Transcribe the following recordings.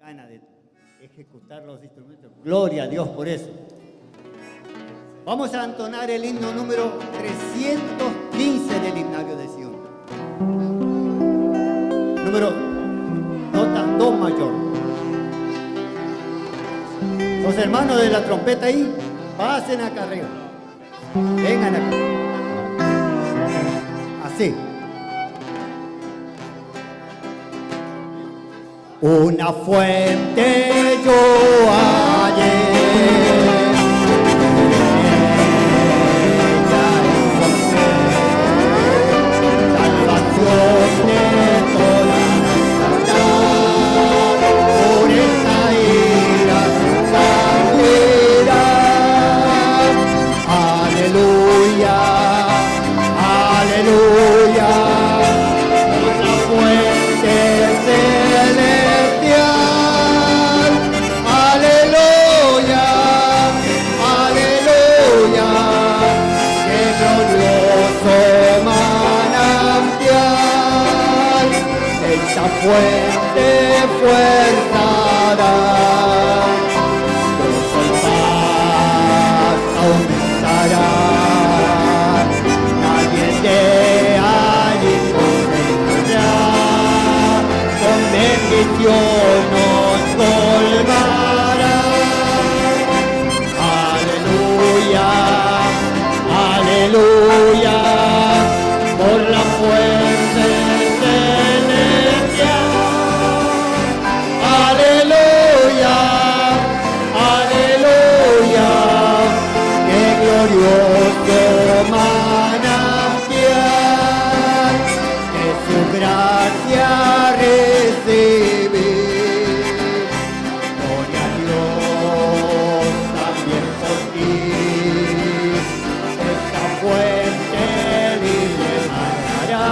gana de ejecutar los instrumentos. Gloria a Dios por eso. Vamos a entonar el himno número 315 del himnario de Sion. Número, nota do mayor. Los hermanos de la trompeta ahí, pasen acá arriba. Vengan acá. Así. Una fuente yo hallé. Fuente fuerza da, gozo y paz aumentará, nadie de allí correrá, con bendición nos colmará. Aleluya, aleluya, por la fuente glorioso manantial, de su gracia recibir. Gloria a Dios también por ti, esta fuente libre manará,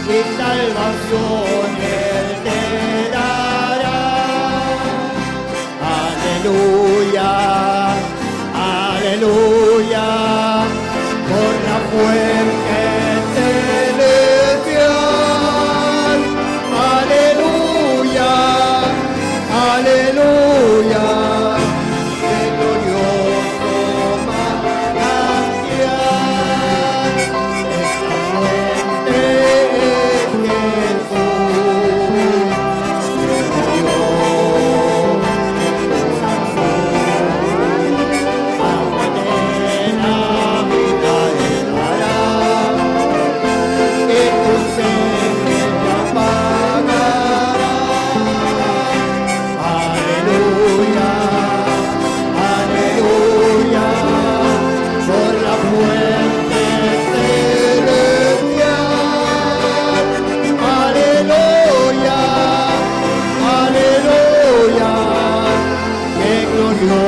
y salvación Él te dará. Aleluya. Aleluya, por la fuente celestial. Aleluya, aleluya, qué glorioso manantial. Esta fuente es Jesús, que murió.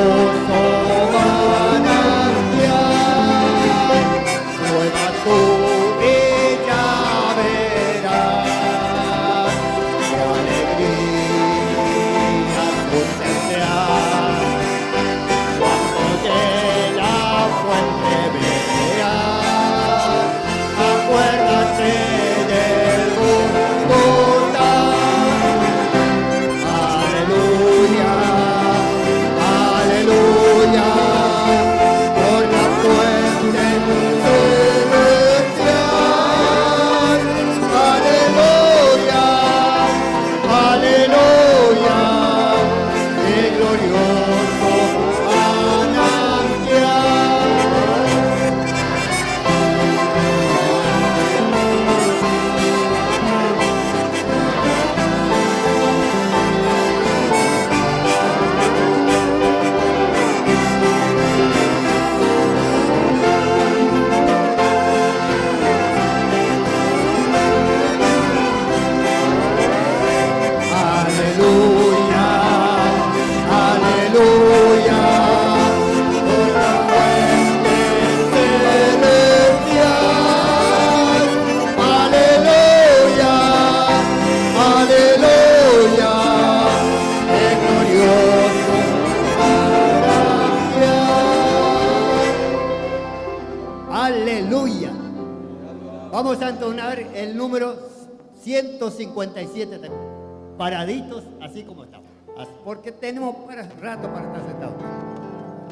Vamos a entonar el número 157 también. paraditos así como estamos. Porque tenemos rato para estar sentados.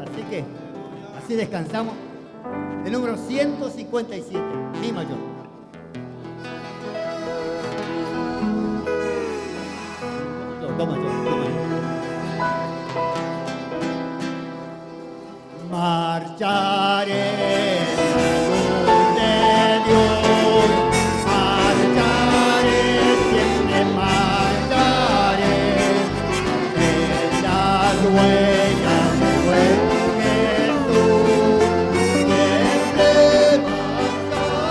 Así que así descansamos. El número 157, mi mayor. Toma yo. Marcharé en la luz de Dios, marcharé, siempre marcharé, en las huellas de buen Jesús, siempre marcharé,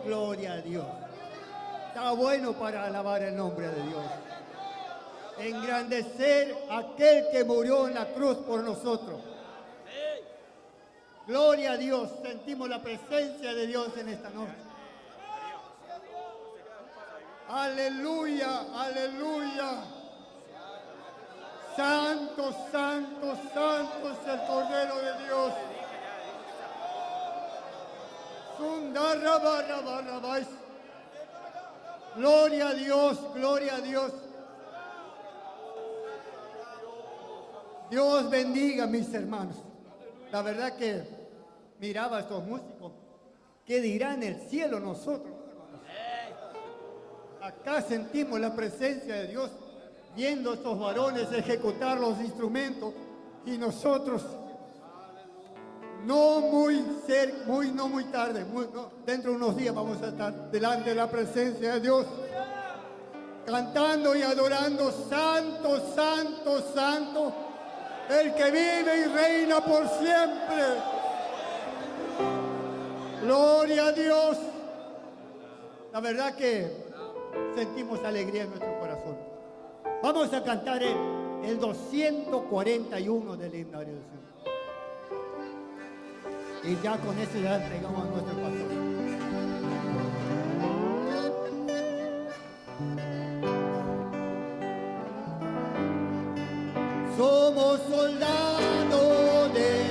Gloria a Dios. Está bueno para alabar el nombre de Dios. Engrandecer a aquel que murió en la cruz por nosotros. Gloria a Dios. Sentimos la presencia de Dios en esta noche. Aleluya, aleluya. Santo, santo, santo es el Cordero de Dios. Gloria a Dios, gloria a Dios. Dios bendiga a mis hermanos. La verdad que miraba a estos músicos. ¿Qué dirán el cielo nosotros, hermanos? Acá sentimos la presencia de Dios, viendo a estos varones ejecutar los instrumentos Y nosotros, no muy cerca, no muy tarde, dentro de unos días vamos a estar delante de la presencia de Dios, cantando y adorando: Santo, Santo, Santo, el que vive y reina por siempre. Gloria a Dios. La verdad que sentimos alegría en nuestro corazón. Vamos a cantar el 241 del himno de oración. Y ya con eso ya entregamos a nuestro pastor. Somos soldados de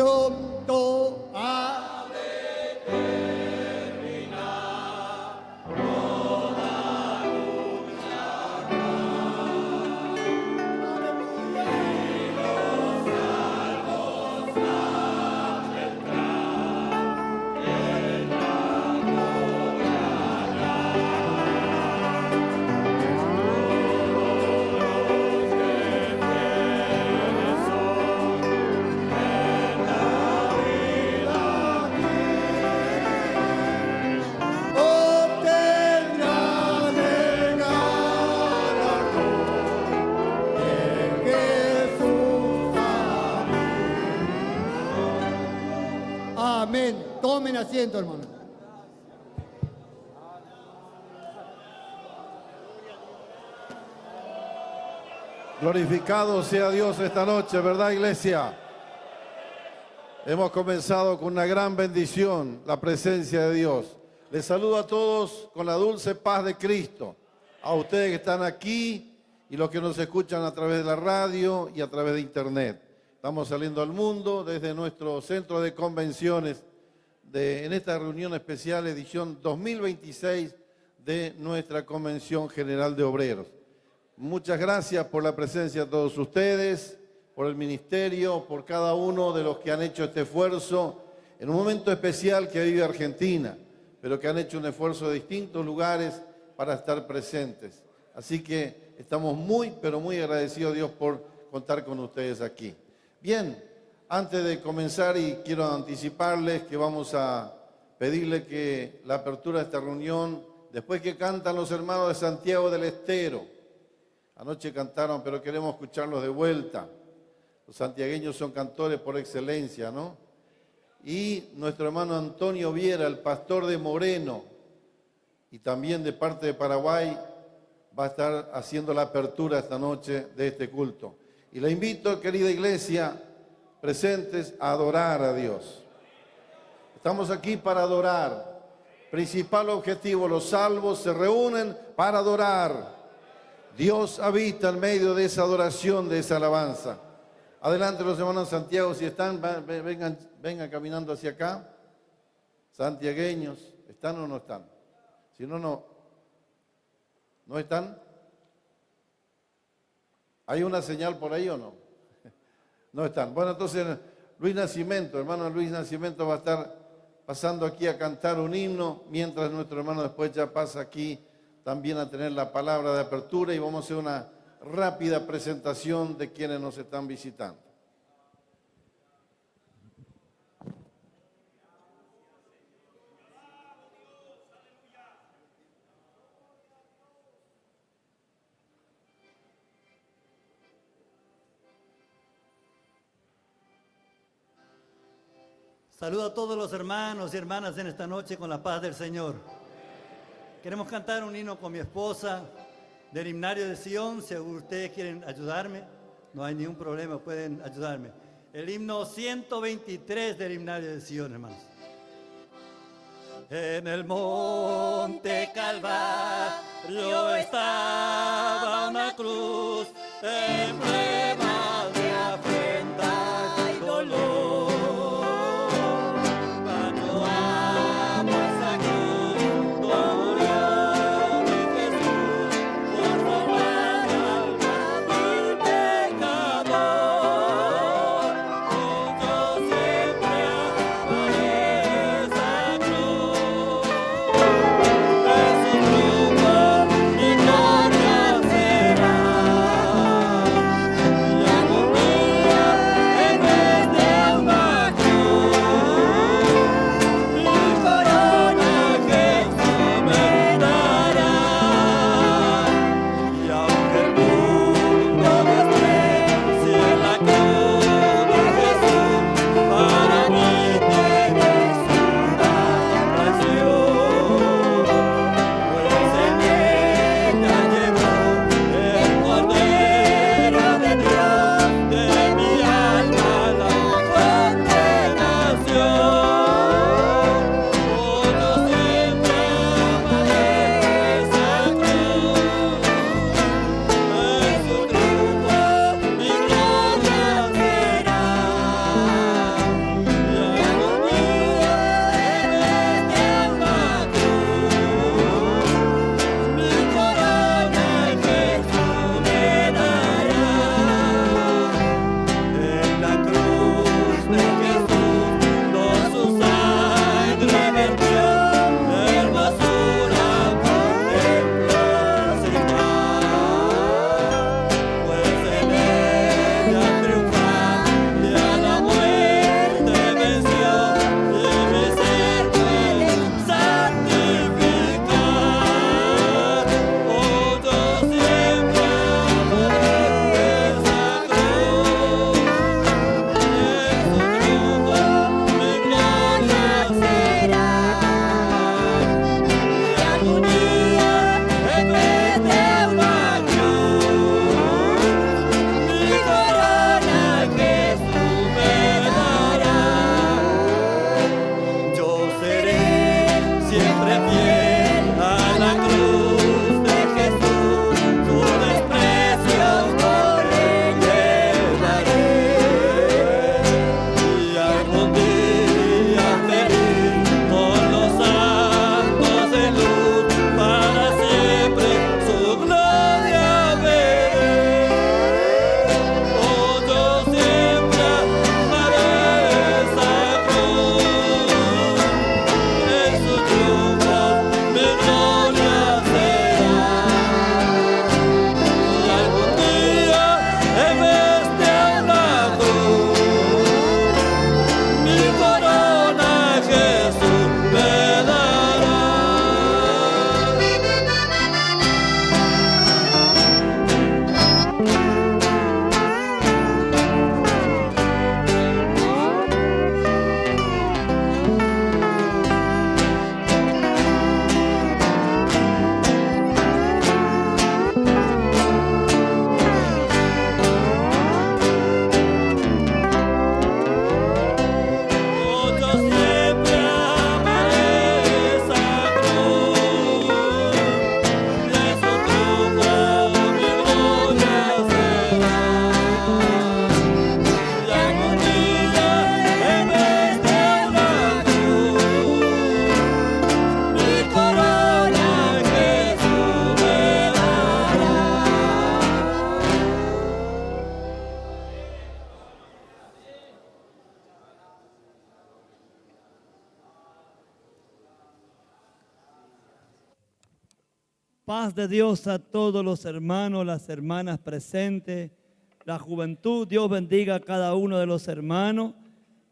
pronto a Amén. Tomen asiento, hermano. Glorificado sea Dios esta noche, ¿verdad, iglesia? Hemos comenzado con una gran bendición, la presencia de Dios. Les saludo a todos con la dulce paz de Cristo. A ustedes que están aquí y los que nos escuchan a través de la radio y a través de internet. Estamos saliendo al mundo desde nuestro centro de convenciones en esta reunión especial, edición 2026 de nuestra Convención General de Obreros. Muchas gracias por la presencia de todos ustedes, por el ministerio, por cada uno de los que han hecho este esfuerzo en un momento especial que vive Argentina, pero que han hecho un esfuerzo de distintos lugares para estar presentes. Así que estamos muy, pero muy agradecidos a Dios por contar con ustedes aquí. Bien, antes de comenzar, y quiero anticiparles que vamos a pedirle que la apertura de esta reunión, después que cantan los hermanos de Santiago del Estero, anoche cantaron, pero queremos escucharlos de vuelta. Los santiagueños son cantores por excelencia, ¿no? Y nuestro hermano Antonio Viera, el pastor de Moreno, y también de parte de Paraguay, va a estar haciendo la apertura esta noche de este culto. Y la invito, querida iglesia, presentes, a adorar a Dios. Estamos aquí para adorar. Principal objetivo, los salvos se reúnen para adorar. Dios habita en medio de esa adoración, de esa alabanza. Adelante los hermanos Santiago, si están, vengan caminando hacia acá. Santiagueños, ¿están o no están? Si no, ¿no están? ¿Hay una señal por ahí o no? No están. Bueno, entonces Luis Nacimiento, hermano Luis Nacimiento va a estar pasando aquí a cantar un himno, mientras nuestro hermano después ya pasa aquí también a tener la palabra de apertura, y vamos a hacer una rápida presentación de quienes nos están visitando. Saludo a todos los hermanos y hermanas en esta noche con la paz del Señor. Queremos cantar un himno con mi esposa del himnario de Sion. Si ustedes quieren ayudarme, no hay ningún problema, pueden ayudarme. El himno 123 del himnario de Sion, hermanos. En el monte Calvario estaba una cruz en prueba de afrenta y dolor. Yeah. paz de Dios a todos los hermanos, las hermanas presentes, la juventud. Dios bendiga a cada uno de los hermanos.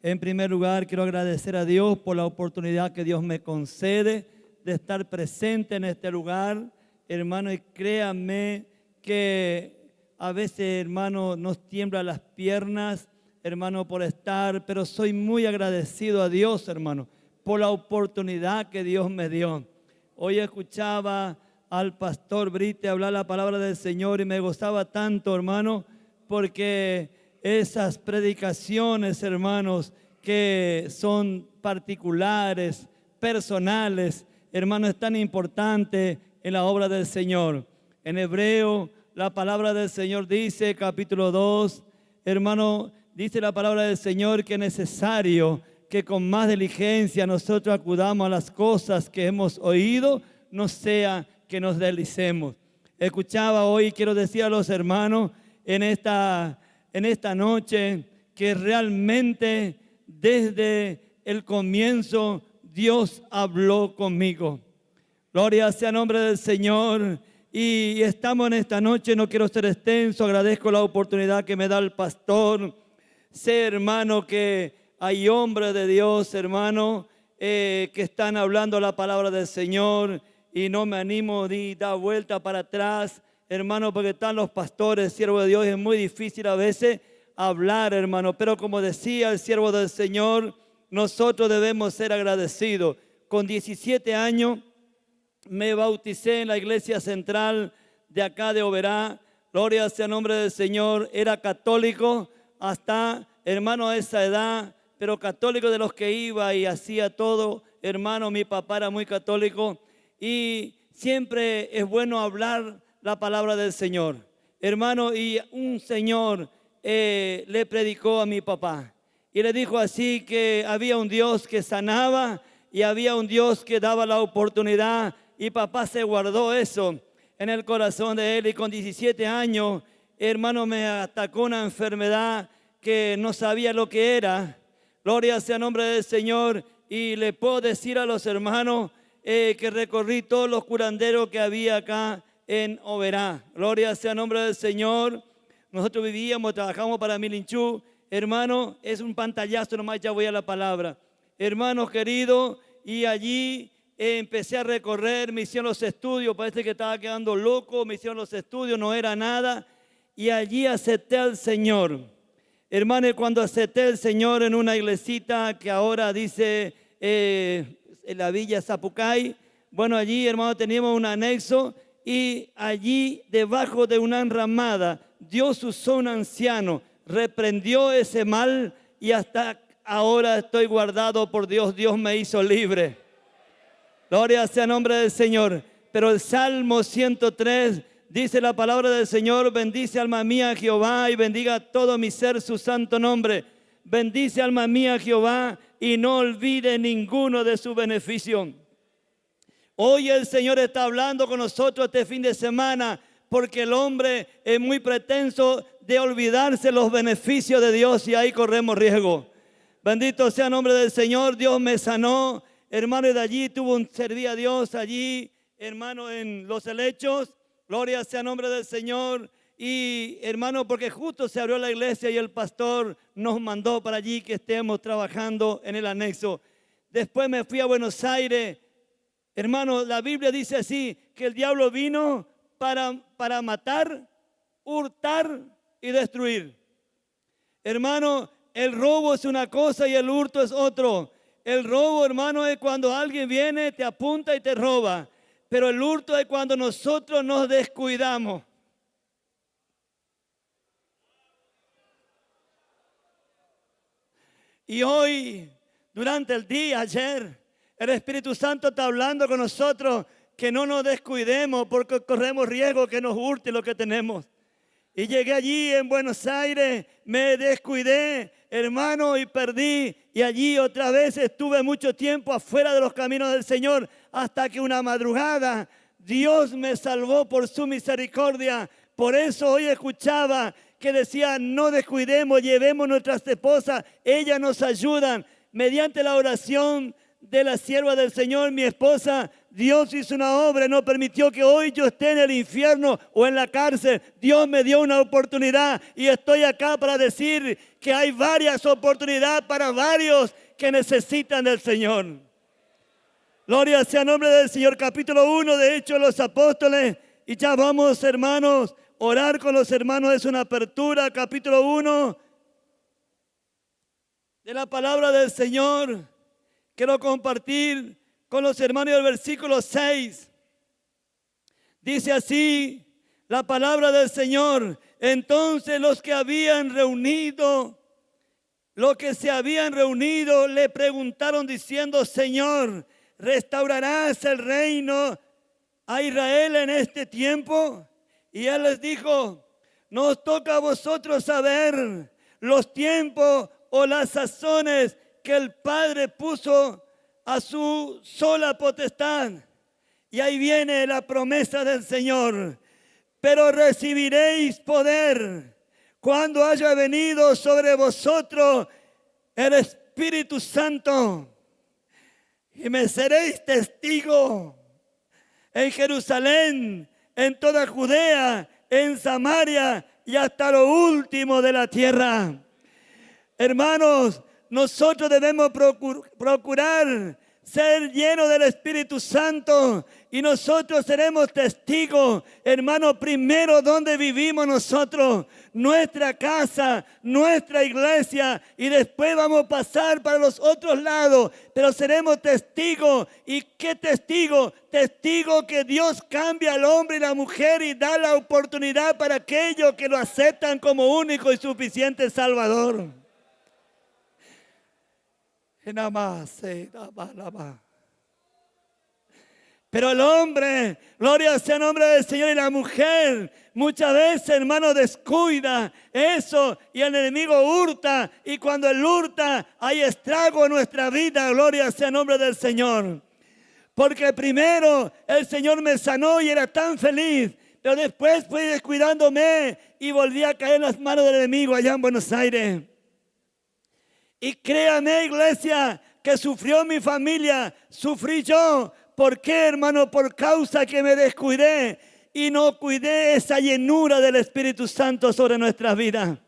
En primer lugar, quiero agradecer a Dios por la oportunidad que Dios me concede de estar presente en este lugar. Hermano, y créanme que a veces, hermano, nos tiemblan las piernas, hermano, por estar, pero soy muy agradecido a Dios, hermano, por la oportunidad que Dios me dio. Hoy escuchaba al pastor Brite hablar la palabra del Señor y me gozaba tanto, hermano, porque esas predicaciones, hermanos, que son particulares, personales, hermano, es tan importante en la obra del Señor. En Hebreo, la palabra del Señor dice, capítulo 2, hermano, dice la palabra del Señor que es necesario que con más diligencia nosotros acudamos a las cosas que hemos oído, no sea que nos deslicemos. Escuchaba hoy, quiero decir a los hermanos, en esta noche, que realmente desde el comienzo Dios habló conmigo. Gloria sea el nombre del Señor. Y estamos en esta noche, no quiero ser extenso, agradezco la oportunidad que me da el pastor. Sé, hermano, que hay hombres de Dios, hermano, que están hablando la palabra del Señor y no me animo ni dar vuelta para atrás, hermano, porque están los pastores, siervos de Dios, es muy difícil a veces hablar, hermano, pero como decía el siervo del Señor, nosotros debemos ser agradecidos. Con 17 años me bauticé en la iglesia central de acá de Oberá. Gloria sea el nombre del Señor. Era católico hasta, hermano, a esa edad, pero católico de los que iba y hacía todo. Hermano, mi papá era muy católico y siempre es bueno hablar la palabra del Señor. Hermano, y un señor le predicó a mi papá y le dijo así que había un Dios que sanaba y había un Dios que daba la oportunidad. Y papá se guardó eso en el corazón de él. Y con 17 años, hermano, me atacó una enfermedad que no sabía lo que era. Gloria sea el nombre del Señor. Y le puedo decir a los hermanos que recorrí todos los curanderos que había acá en Oberá. Gloria sea el nombre del Señor. Nosotros vivíamos, trabajamos para Milinchú. Hermano, es un pantallazo nomás, ya voy a la palabra. Hermanos queridos, y allí empecé a recorrer, me hicieron los estudios, parece que estaba quedando loco, me hicieron los estudios, no era nada, y allí acepté al Señor. Hermano, cuando acepté al Señor en una iglesita que ahora dice en la Villa Zapucay, bueno, allí, hermano, teníamos un anexo y allí debajo de una enramada, Dios usó un anciano, reprendió ese mal y hasta ahora estoy guardado por Dios, Dios me hizo libre. Gloria sea el nombre del Señor. Pero el Salmo 103 dice la palabra del Señor: bendice alma mía Jehová y bendiga todo mi ser su santo nombre. Bendice alma mía Jehová y no olvide ninguno de su beneficio. Hoy el Señor está hablando con nosotros este fin de semana porque el hombre es muy pretenso de olvidarse los beneficios de Dios y ahí corremos riesgo. Bendito sea el nombre del Señor. Dios me sanó. Hermano, y de allí serví a Dios allí, hermano, en Los Helechos. Gloria sea el nombre del Señor. Y hermano, porque justo se abrió la iglesia y el pastor nos mandó para allí que estemos trabajando en el anexo. Después me fui a Buenos Aires. Hermano, la Biblia dice así, que el diablo vino para matar, hurtar y destruir. Hermano, el robo es una cosa y el hurto es otro. El robo, hermano, es cuando alguien viene, te apunta y te roba. Pero el hurto es cuando nosotros nos descuidamos. Y hoy, durante el día, ayer, el Espíritu Santo está hablando con nosotros que no nos descuidemos porque corremos riesgo que nos hurte lo que tenemos. Y llegué allí en Buenos Aires, me descuidé, hermano, y perdí. Y allí otra vez estuve mucho tiempo afuera de los caminos del Señor hasta que una madrugada Dios me salvó por su misericordia. Por eso hoy escuchaba que decía, no descuidemos, llevemos nuestras esposas, ellas nos ayudan. Mediante la oración de la sierva del Señor, mi esposa, Dios hizo una obra, no permitió que hoy yo esté en el infierno o en la cárcel. Dios me dio una oportunidad y estoy acá para decir que hay varias oportunidades para varios que necesitan del Señor. Gloria sea el nombre del Señor. Capítulo 1 de Hechos de los Apóstoles. Y ya vamos, hermanos, orar con los hermanos es una apertura. Capítulo 1 de la palabra del Señor. Quiero compartir con los hermanos el versículo 6. Dice así la palabra del Señor. Entonces los que se habían reunido, le preguntaron diciendo: Señor, ¿restaurarás el reino a Israel en este tiempo? Y él les dijo: nos toca a vosotros saber los tiempos o las sazones que el Padre puso a su sola potestad. Y ahí viene la promesa del Señor: pero recibiréis poder cuando haya venido sobre vosotros el Espíritu Santo, y me seréis testigo en Jerusalén, en toda Judea, en Samaria y hasta lo último de la tierra. Hermanos, nosotros debemos procurar ser llenos del Espíritu Santo y nosotros seremos testigos, hermano, primero donde vivimos nosotros, nuestra casa, nuestra iglesia, y después vamos a pasar para los otros lados, pero seremos testigos. ¿Y qué testigo? Testigo que Dios cambia al hombre y la mujer y da la oportunidad para aquellos que lo aceptan como único y suficiente Salvador. Nada más. Pero el hombre, gloria sea el nombre del Señor, y la mujer muchas veces, hermano, descuida eso y el enemigo hurta, y cuando él hurta hay estrago en nuestra vida. Gloria sea el nombre del Señor. Porque primero el Señor me sanó y era tan feliz, pero después fui descuidándome y volví a caer en las manos del enemigo allá en Buenos Aires. Y créame, iglesia, que sufrió mi familia, sufrí yo. ¿Por qué, hermano? Por causa que me descuidé y no cuidé esa llenura del Espíritu Santo sobre nuestras vidas.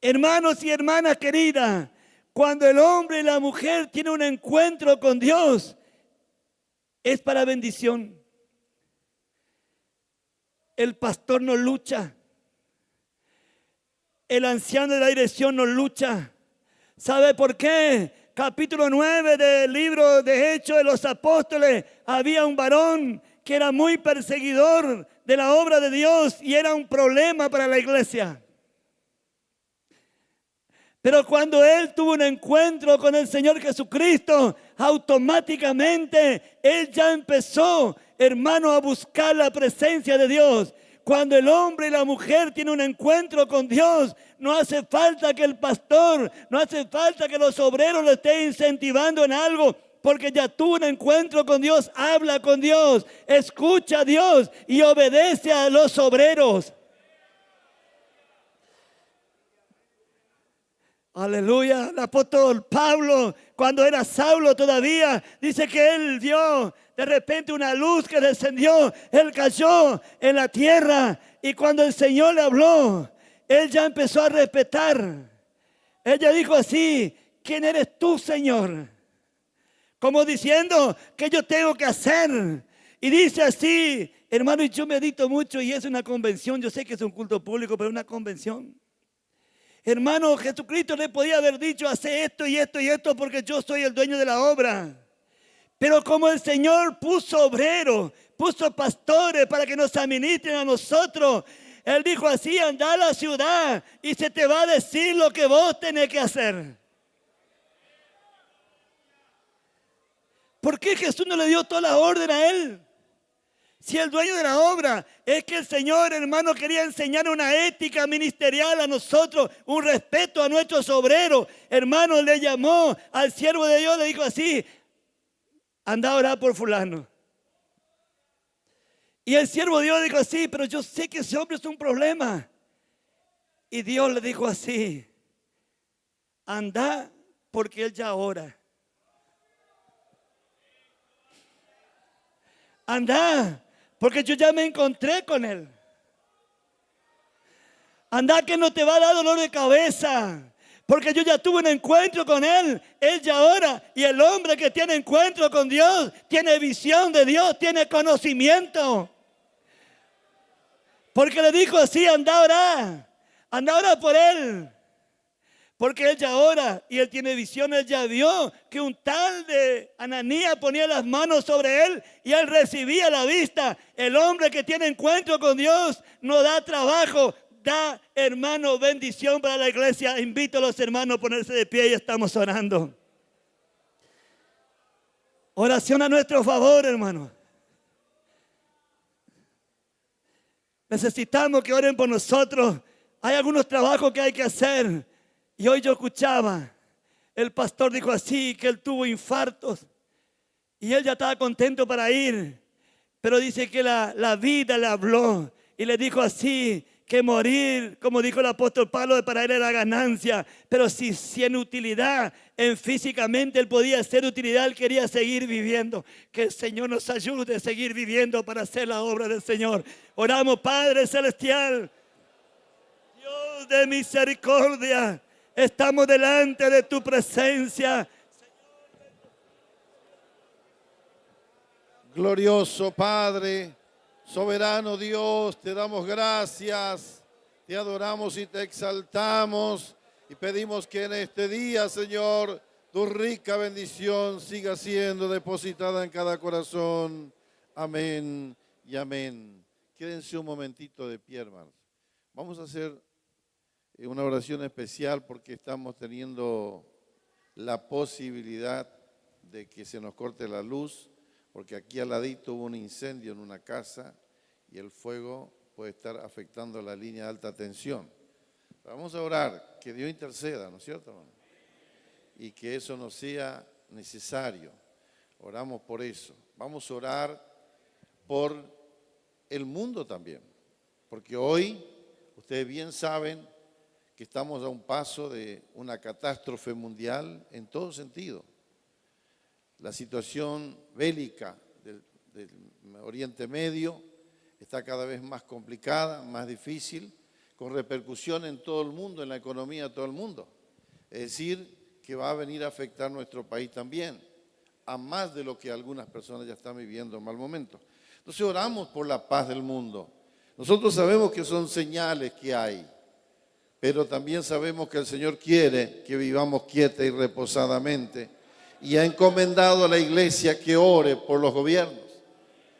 Hermanos y hermanas queridas, cuando el hombre y la mujer tienen un encuentro con Dios, es para bendición. El pastor no lucha. El anciano de la dirección no lucha. ¿Sabe por qué? Capítulo 9 del libro de Hechos de los Apóstoles. Había un varón que era muy perseguidor de la obra de Dios y era un problema para la iglesia. Pero cuando él tuvo un encuentro con el Señor Jesucristo, automáticamente él ya empezó, hermano, a buscar la presencia de Dios. Cuando el hombre y la mujer tienen un encuentro con Dios, no hace falta que el pastor, no hace falta que los obreros lo estén incentivando en algo, porque ya tuvo un encuentro con Dios. Habla con Dios, escucha a Dios y obedece a los obreros. Aleluya. El apóstol Pablo, cuando era Saulo todavía, dice que él vio de repente una luz que descendió. Él cayó en la tierra y cuando el Señor le habló, él ya empezó a respetar. Ella dijo así: ¿quién eres tú, Señor? Como diciendo, ¿qué yo tengo que hacer? Y dice así, hermano, y yo medito mucho y es una convención. Yo sé que es un culto público, pero es una convención. Hermano, Jesucristo le podía haber dicho: hace esto y esto y esto porque yo soy el dueño de la obra. Pero como el Señor puso obreros, puso pastores para que nos administren a nosotros, Él dijo así: anda a la ciudad y se te va a decir lo que vos tenés que hacer. ¿Por qué Jesús no le dio toda la orden a Él? Si el dueño de la obra es que el Señor, hermano, quería enseñar una ética ministerial a nosotros, un respeto a nuestros obreros. Hermano, le llamó al siervo de Dios, le dijo así: anda a orar por fulano. Y el siervo de Dios dijo así: pero yo sé que ese hombre es un problema. Y Dios le dijo así: anda porque Él ya ora. Anda, porque yo ya me encontré con Él. Anda, que no te va a dar dolor de cabeza, porque yo ya tuve un encuentro con Él. Él ya ora. Y el hombre que tiene encuentro con Dios tiene visión de Dios, tiene conocimiento. Porque le dijo así: anda a orar por Él. Porque Él ya ora y Él tiene visión. Él ya vio que un tal de Ananías ponía las manos sobre Él y Él recibía la vista. El hombre que tiene encuentro con Dios no da trabajo, da, hermano, bendición para la iglesia. Invito a los hermanos a ponerse de pie y estamos orando. Oración a nuestro favor, hermano. Necesitamos que oren por nosotros. Hay algunos trabajos que hay que hacer. Y hoy yo escuchaba, el pastor dijo así, que él tuvo infartos. Y él ya estaba contento para ir. Pero dice que la vida le habló. Y le dijo así, que morir, como dijo el apóstol Pablo, para él era ganancia. Pero si en utilidad, en físicamente él podía ser utilidad, él quería seguir viviendo. Que el Señor nos ayude a seguir viviendo para hacer la obra del Señor. Oramos, Padre Celestial, Dios de misericordia, estamos delante de tu presencia. Glorioso Padre, soberano Dios, te damos gracias, te adoramos y te exaltamos y pedimos que en este día, Señor, tu rica bendición siga siendo depositada en cada corazón. Amén y amén. Quédense un momentito de pie, hermanos. Vamos a hacer una oración especial porque estamos teniendo la posibilidad de que se nos corte la luz, porque aquí al ladito hubo un incendio en una casa y el fuego puede estar afectando la línea de alta tensión. Vamos a orar, que Dios interceda, ¿no es cierto, hermano? Y que eso no sea necesario. Oramos por eso. Vamos a orar por el mundo también, porque hoy, ustedes bien saben que estamos a un paso de una catástrofe mundial en todo sentido. La situación bélica del Oriente Medio está cada vez más complicada, más difícil, con repercusión en todo el mundo, en la economía de todo el mundo. Es decir, que va a venir a afectar nuestro país también, a más de lo que algunas personas ya están viviendo en mal momento. Entonces oramos por la paz del mundo. Nosotros sabemos que son señales que hay, pero también sabemos que el Señor quiere que vivamos quieta y reposadamente, y ha encomendado a la iglesia que ore por los gobiernos.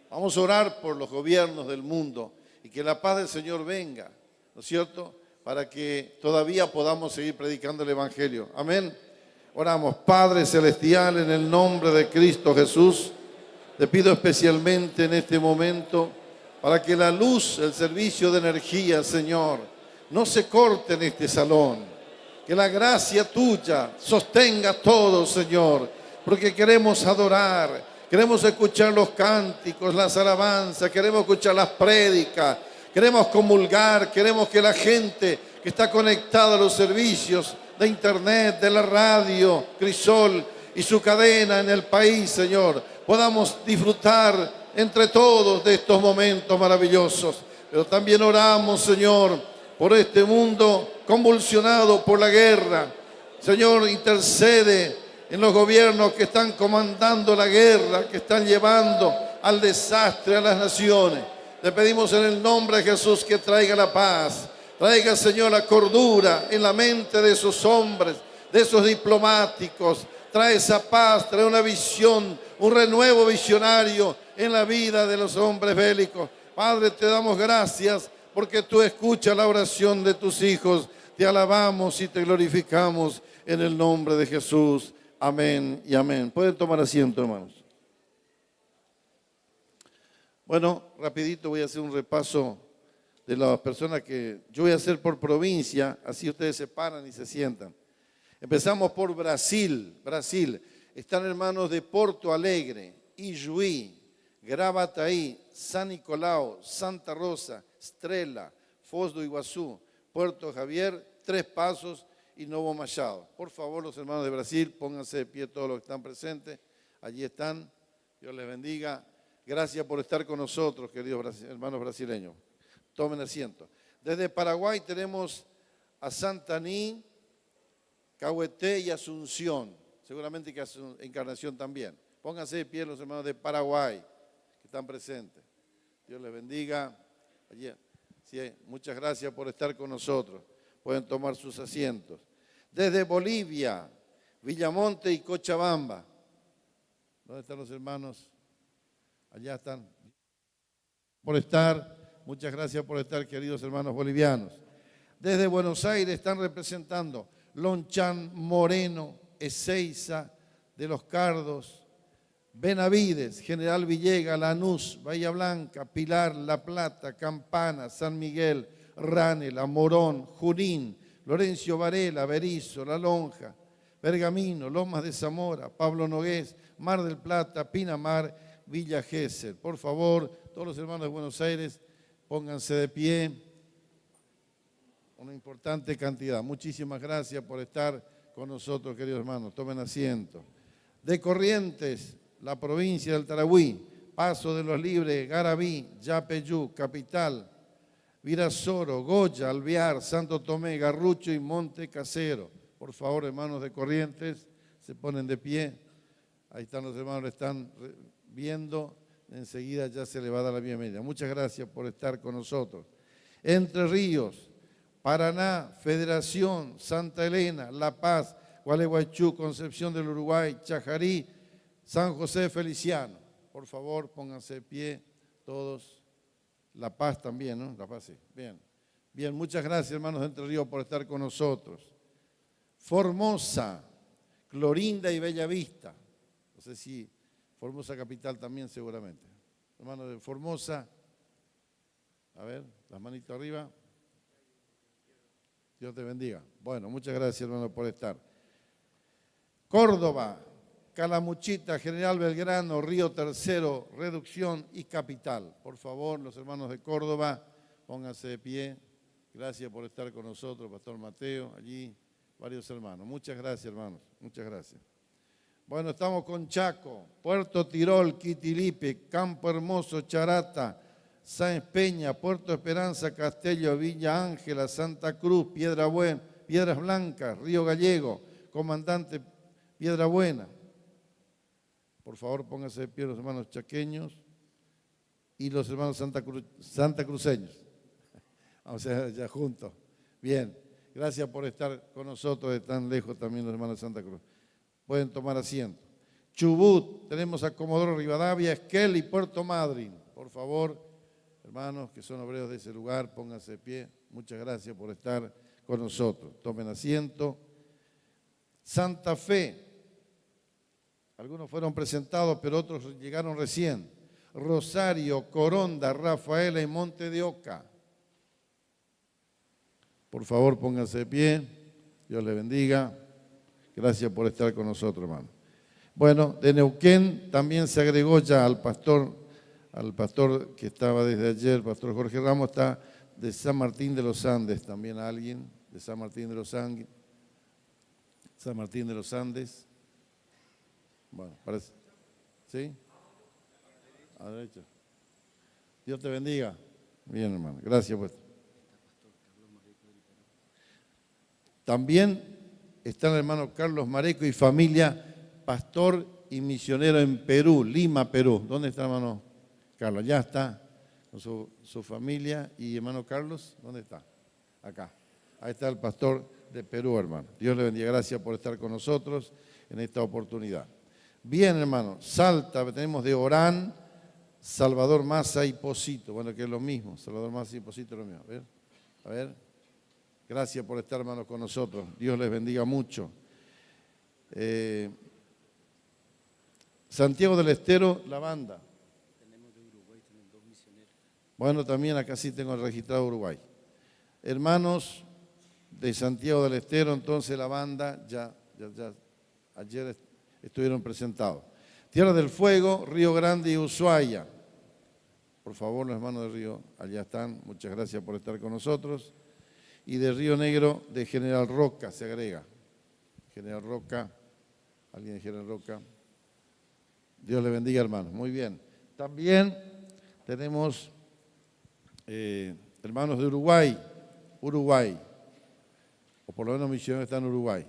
Vamos a orar por los gobiernos del mundo y que la paz del Señor venga, ¿no es cierto?, para que todavía podamos seguir predicando el Evangelio. Amén. Oramos. Padre Celestial, en el nombre de Cristo Jesús, te pido especialmente en este momento para que la luz, el servicio de energía, Señor, no se corte en este salón. Que la gracia tuya sostenga todo, Señor, porque queremos adorar, queremos escuchar los cánticos, las alabanzas, queremos escuchar las prédicas, queremos comulgar, queremos que la gente que está conectada a los servicios de internet, de la radio, Crisol y su cadena en el país, Señor, podamos disfrutar entre todos de estos momentos maravillosos. Pero también oramos, Señor, por este mundo convulsionado por la guerra. Señor, intercede en los gobiernos que están comandando la guerra, que están llevando al desastre a las naciones. Te pedimos en el nombre de Jesús que traiga la paz, traiga, Señor, la cordura en la mente de esos hombres, de esos diplomáticos. Trae esa paz, trae una visión, un renuevo visionario en la vida de los hombres bélicos. Padre, te damos gracias porque tú escuchas la oración de tus hijos. Te alabamos y te glorificamos en el nombre de Jesús. Amén y amén. Pueden tomar asiento, hermanos. Bueno, rapidito voy a hacer un repaso de las personas que yo voy a hacer por provincia, así ustedes se paran y se sientan. Empezamos por Brasil. Brasil. Están hermanos de Porto Alegre, Ijuí, Gravataí, San Nicolau, Santa Rosa, Estrela, Foz do Iguazú, Puerto Javier, Tres Pasos y Novo Machado. Por favor, los hermanos de Brasil, pónganse de pie todos los que están presentes. Allí están. Dios les bendiga. Gracias por estar con nosotros, queridos hermanos brasileños. Tomen asiento. Desde Paraguay tenemos a Santaní, Cahueté y Asunción. Seguramente que Encarnación también. Pónganse de pie los hermanos de Paraguay que están presentes. Dios les bendiga. Allí, sí, muchas gracias por estar con nosotros. Pueden tomar sus asientos. Desde Bolivia, Villamonte y Cochabamba. ¿Dónde están los hermanos? Allá están. Muchas gracias por estar, queridos hermanos bolivianos. Desde Buenos Aires están representando Lonchan, Moreno, Ezeiza, de los Cardos, Benavides, General Villegas, Lanús, Bahía Blanca, Pilar, La Plata, Campana, San Miguel, Ranela, Morón, Junín, Lorenzo Varela, Berizo, La Lonja, Pergamino, Lomas de Zamora, Pablo Nogués, Mar del Plata, Pinamar, Villa Gesell. Por favor, todos los hermanos de Buenos Aires, pónganse de pie. Una importante cantidad. Muchísimas gracias por estar con nosotros, queridos hermanos. Tomen asiento. De Corrientes, la provincia del Tarahui, Paso de los Libres, Garabí, Yapeyú, Capital, Virasoro, Goya, Alvear, Santo Tomé, Garrucho y Monte Casero. Por favor, hermanos de Corrientes, se ponen de pie. Ahí están los hermanos, están viendo. Enseguida ya se le va a dar la bienvenida. Muchas gracias por estar con nosotros. Entre Ríos, Paraná, Federación, Santa Elena, La Paz, Gualeguaychú, Concepción del Uruguay, Chajarí, San José Feliciano. Por favor, pónganse de pie todos. La Paz también, ¿no? La Paz, sí. Bien. Bien, muchas gracias, hermanos de Entre Ríos, por estar con nosotros. Formosa, Clorinda y Bellavista. No sé si Formosa capital también seguramente. Hermanos de Formosa, a ver, las manitos arriba. Dios te bendiga. Bueno, muchas gracias, hermano, por estar. Córdoba, Calamuchita, General Belgrano, Río Tercero, Reducción y Capital. Por favor, los hermanos de Córdoba, pónganse de pie. Gracias por estar con nosotros, Pastor Mateo, allí varios hermanos. Muchas gracias, hermanos. Muchas gracias. Bueno, estamos con Chaco, Puerto Tirol, Quitilipe, Campo Hermoso, Charata, Sáenz Peña, Puerto Esperanza, Castello, Villa Ángela, Santa Cruz, Piedras Blancas, Río Gallego, Comandante Piedra Buena. Por favor, pónganse de pie los hermanos chaqueños y los hermanos santacruceños. Vamos a ver ya juntos. Bien, gracias por estar con nosotros de tan lejos también los hermanos de Santa Cruz. Pueden tomar asiento. Chubut, tenemos a Comodoro Rivadavia, Esquel y Puerto Madryn. Por favor, hermanos que son obreros de ese lugar, pónganse de pie. Muchas gracias por estar con nosotros. Tomen asiento. Santa Fe, algunos fueron presentados, pero otros llegaron recién. Rosario, Coronda, Rafaela y Monte de Oca. Por favor, pónganse de pie. Dios les bendiga. Gracias por estar con nosotros, hermano. Bueno, de Neuquén también se agregó ya al pastor que estaba desde ayer, el pastor Jorge Ramos, está de San Martín de los Andes, también alguien de San Martín de los Andes. San Martín de los Andes. Bueno, parece. ¿Sí? A la derecha. Dios te bendiga. Bien, hermano. Gracias, pues. También está el hermano Carlos Mareco y familia, pastor y misionero en Perú, Lima, Perú. ¿Dónde está, hermano Carlos? Ya está con su familia. ¿Y hermano Carlos? ¿Dónde está? Acá. Ahí está el pastor de Perú, hermano. Dios le bendiga. Gracias por estar con nosotros en esta oportunidad. Bien, hermano. Salta, tenemos de Orán, Salvador Massa y Posito. Bueno, que es lo mismo. Salvador Massa y Posito es lo mismo. A ver. Gracias por estar, hermanos, con nosotros. Dios les bendiga mucho. Santiago del Estero, la banda. Tenemos de Uruguay, tenemos 2 misioneros. Bueno, también acá sí tengo registrado Uruguay. Hermanos de Santiago del Estero, entonces la banda ya ayer estuvieron presentados. Tierra del Fuego, Río Grande y Ushuaia. Por favor, los hermanos de Río, allá están. Muchas gracias por estar con nosotros. y de Río Negro de General Roca se agrega. General Roca, alguien de General Roca. Dios le bendiga, hermanos. Muy bien. También tenemos hermanos de Uruguay, o por lo menos misioneros están en Uruguay.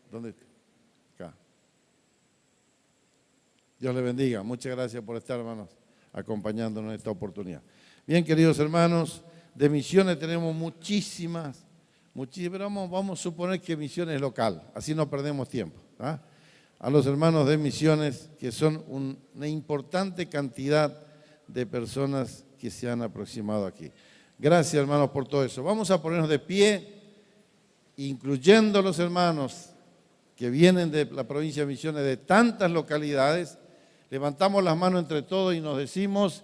¿Dónde está? Acá. Dios le bendiga. Muchas gracias por estar, hermanos, acompañándonos en esta oportunidad. Bien, queridos hermanos, de misiones tenemos muchísimas, pero vamos a suponer que misiones local, así no perdemos tiempo. ¿Ah? A los hermanos de misiones, que son una importante cantidad de personas que se han aproximado aquí. Gracias, hermanos, por todo eso. Vamos a ponernos de pie, incluyendo los hermanos que vienen de la provincia de Misiones de tantas localidades. Levantamos las manos entre todos y nos decimos: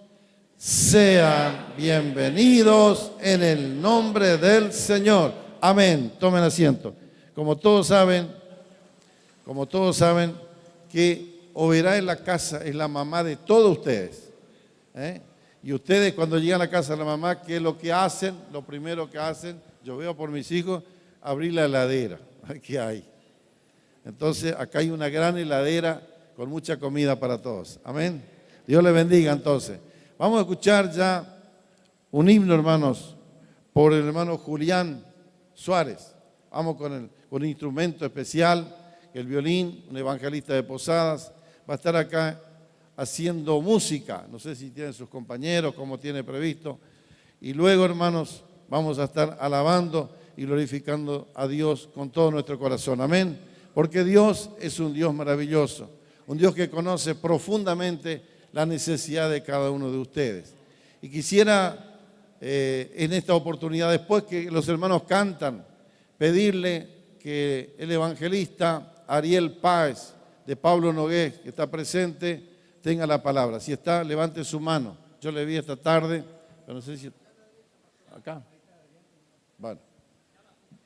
sean bienvenidos en el nombre del Señor. Amén. Tomen asiento. Como todos saben que Oberá en la casa es la mamá de todos ustedes. Y ustedes, cuando llegan a la casa de la mamá, ¿qué es lo que hacen? Lo primero que hacen, yo veo por mis hijos, abrir la heladera. ¿Qué hay? Entonces, acá hay una gran heladera con mucha comida para todos. Amén. Dios les bendiga entonces. Vamos a escuchar ya un himno, hermanos, por el hermano Julián Suárez. Vamos con un instrumento especial, el violín, un evangelista de Posadas. Va a estar acá haciendo música. No sé si tienen sus compañeros, como tiene previsto. Y luego, hermanos, vamos a estar alabando y glorificando a Dios con todo nuestro corazón. Amén. Porque Dios es un Dios maravilloso, un Dios que conoce profundamente la necesidad de cada uno de ustedes. Y quisiera en esta oportunidad, después que los hermanos cantan, pedirle que el evangelista Ariel Páez de Pablo Nogués, que está presente, tenga la palabra. Si está, levante su mano. Yo le vi esta tarde, pero no sé si... ¿Acá?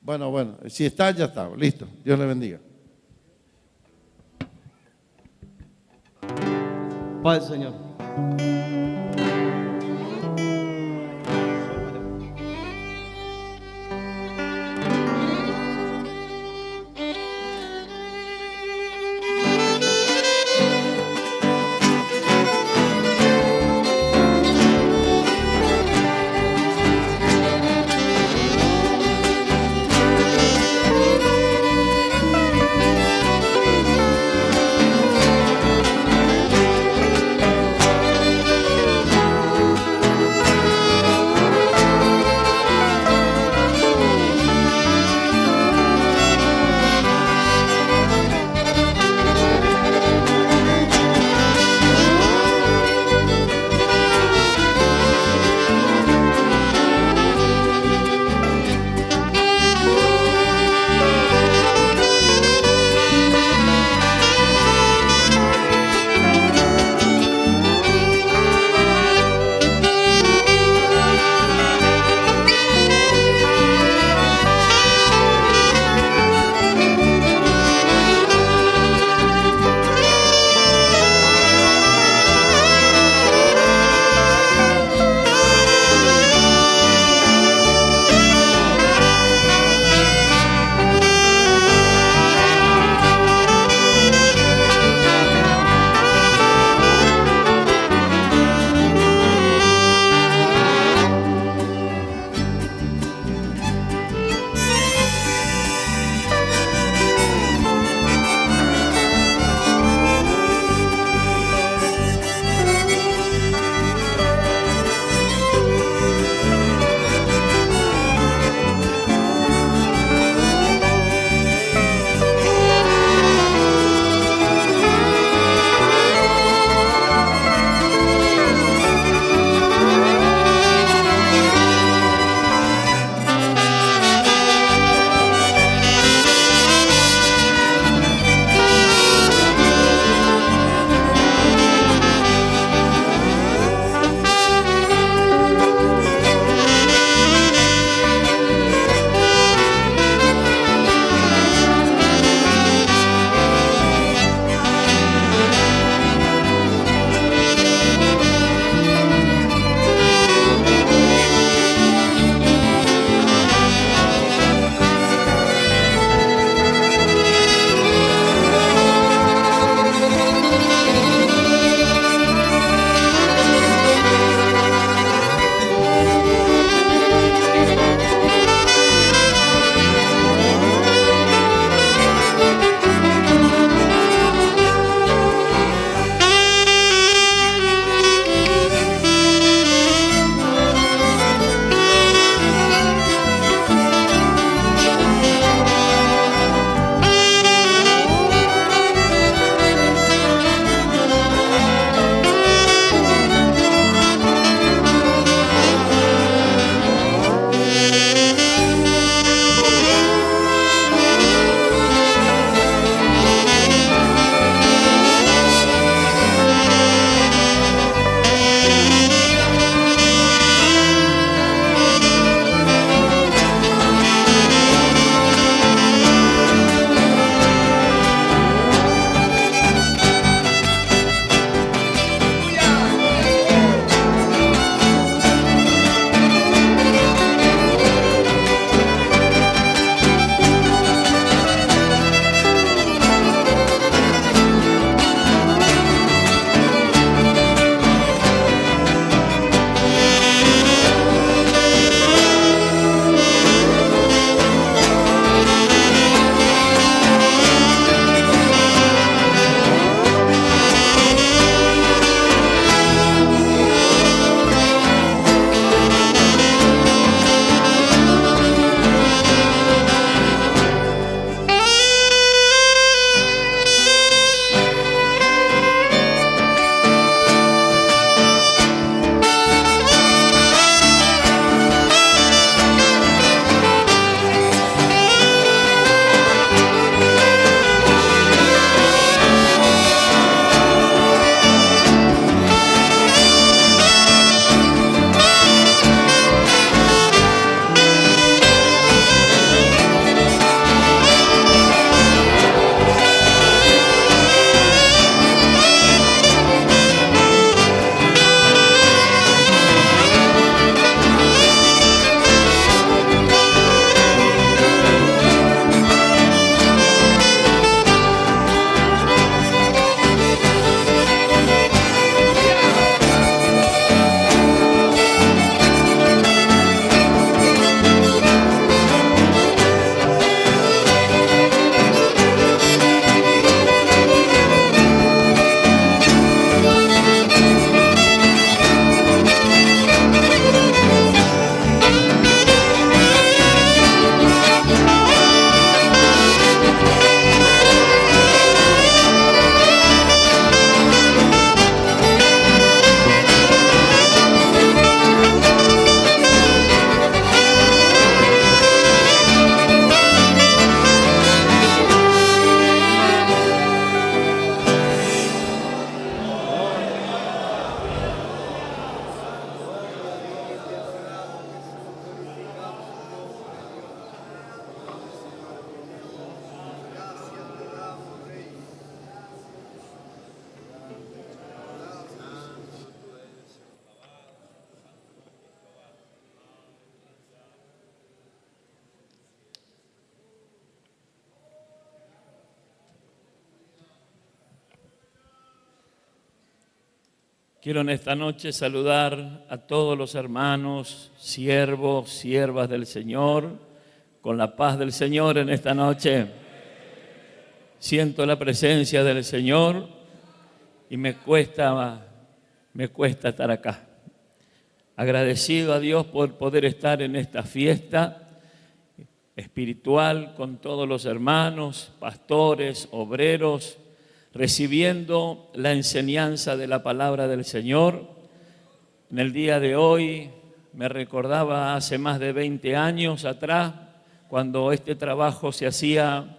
Bueno, si está, ya está. Listo. Dios le bendiga. Paz, Señor. Quiero en esta noche saludar a todos los hermanos, siervos, siervas del Señor, con la paz del Señor en esta noche. Siento la presencia del Señor y me cuesta estar acá. Agradecido a Dios por poder estar en esta fiesta espiritual con todos los hermanos, pastores, obreros, recibiendo la enseñanza de la palabra del Señor. En el día de hoy me recordaba hace más de 20 años atrás, cuando este trabajo se hacía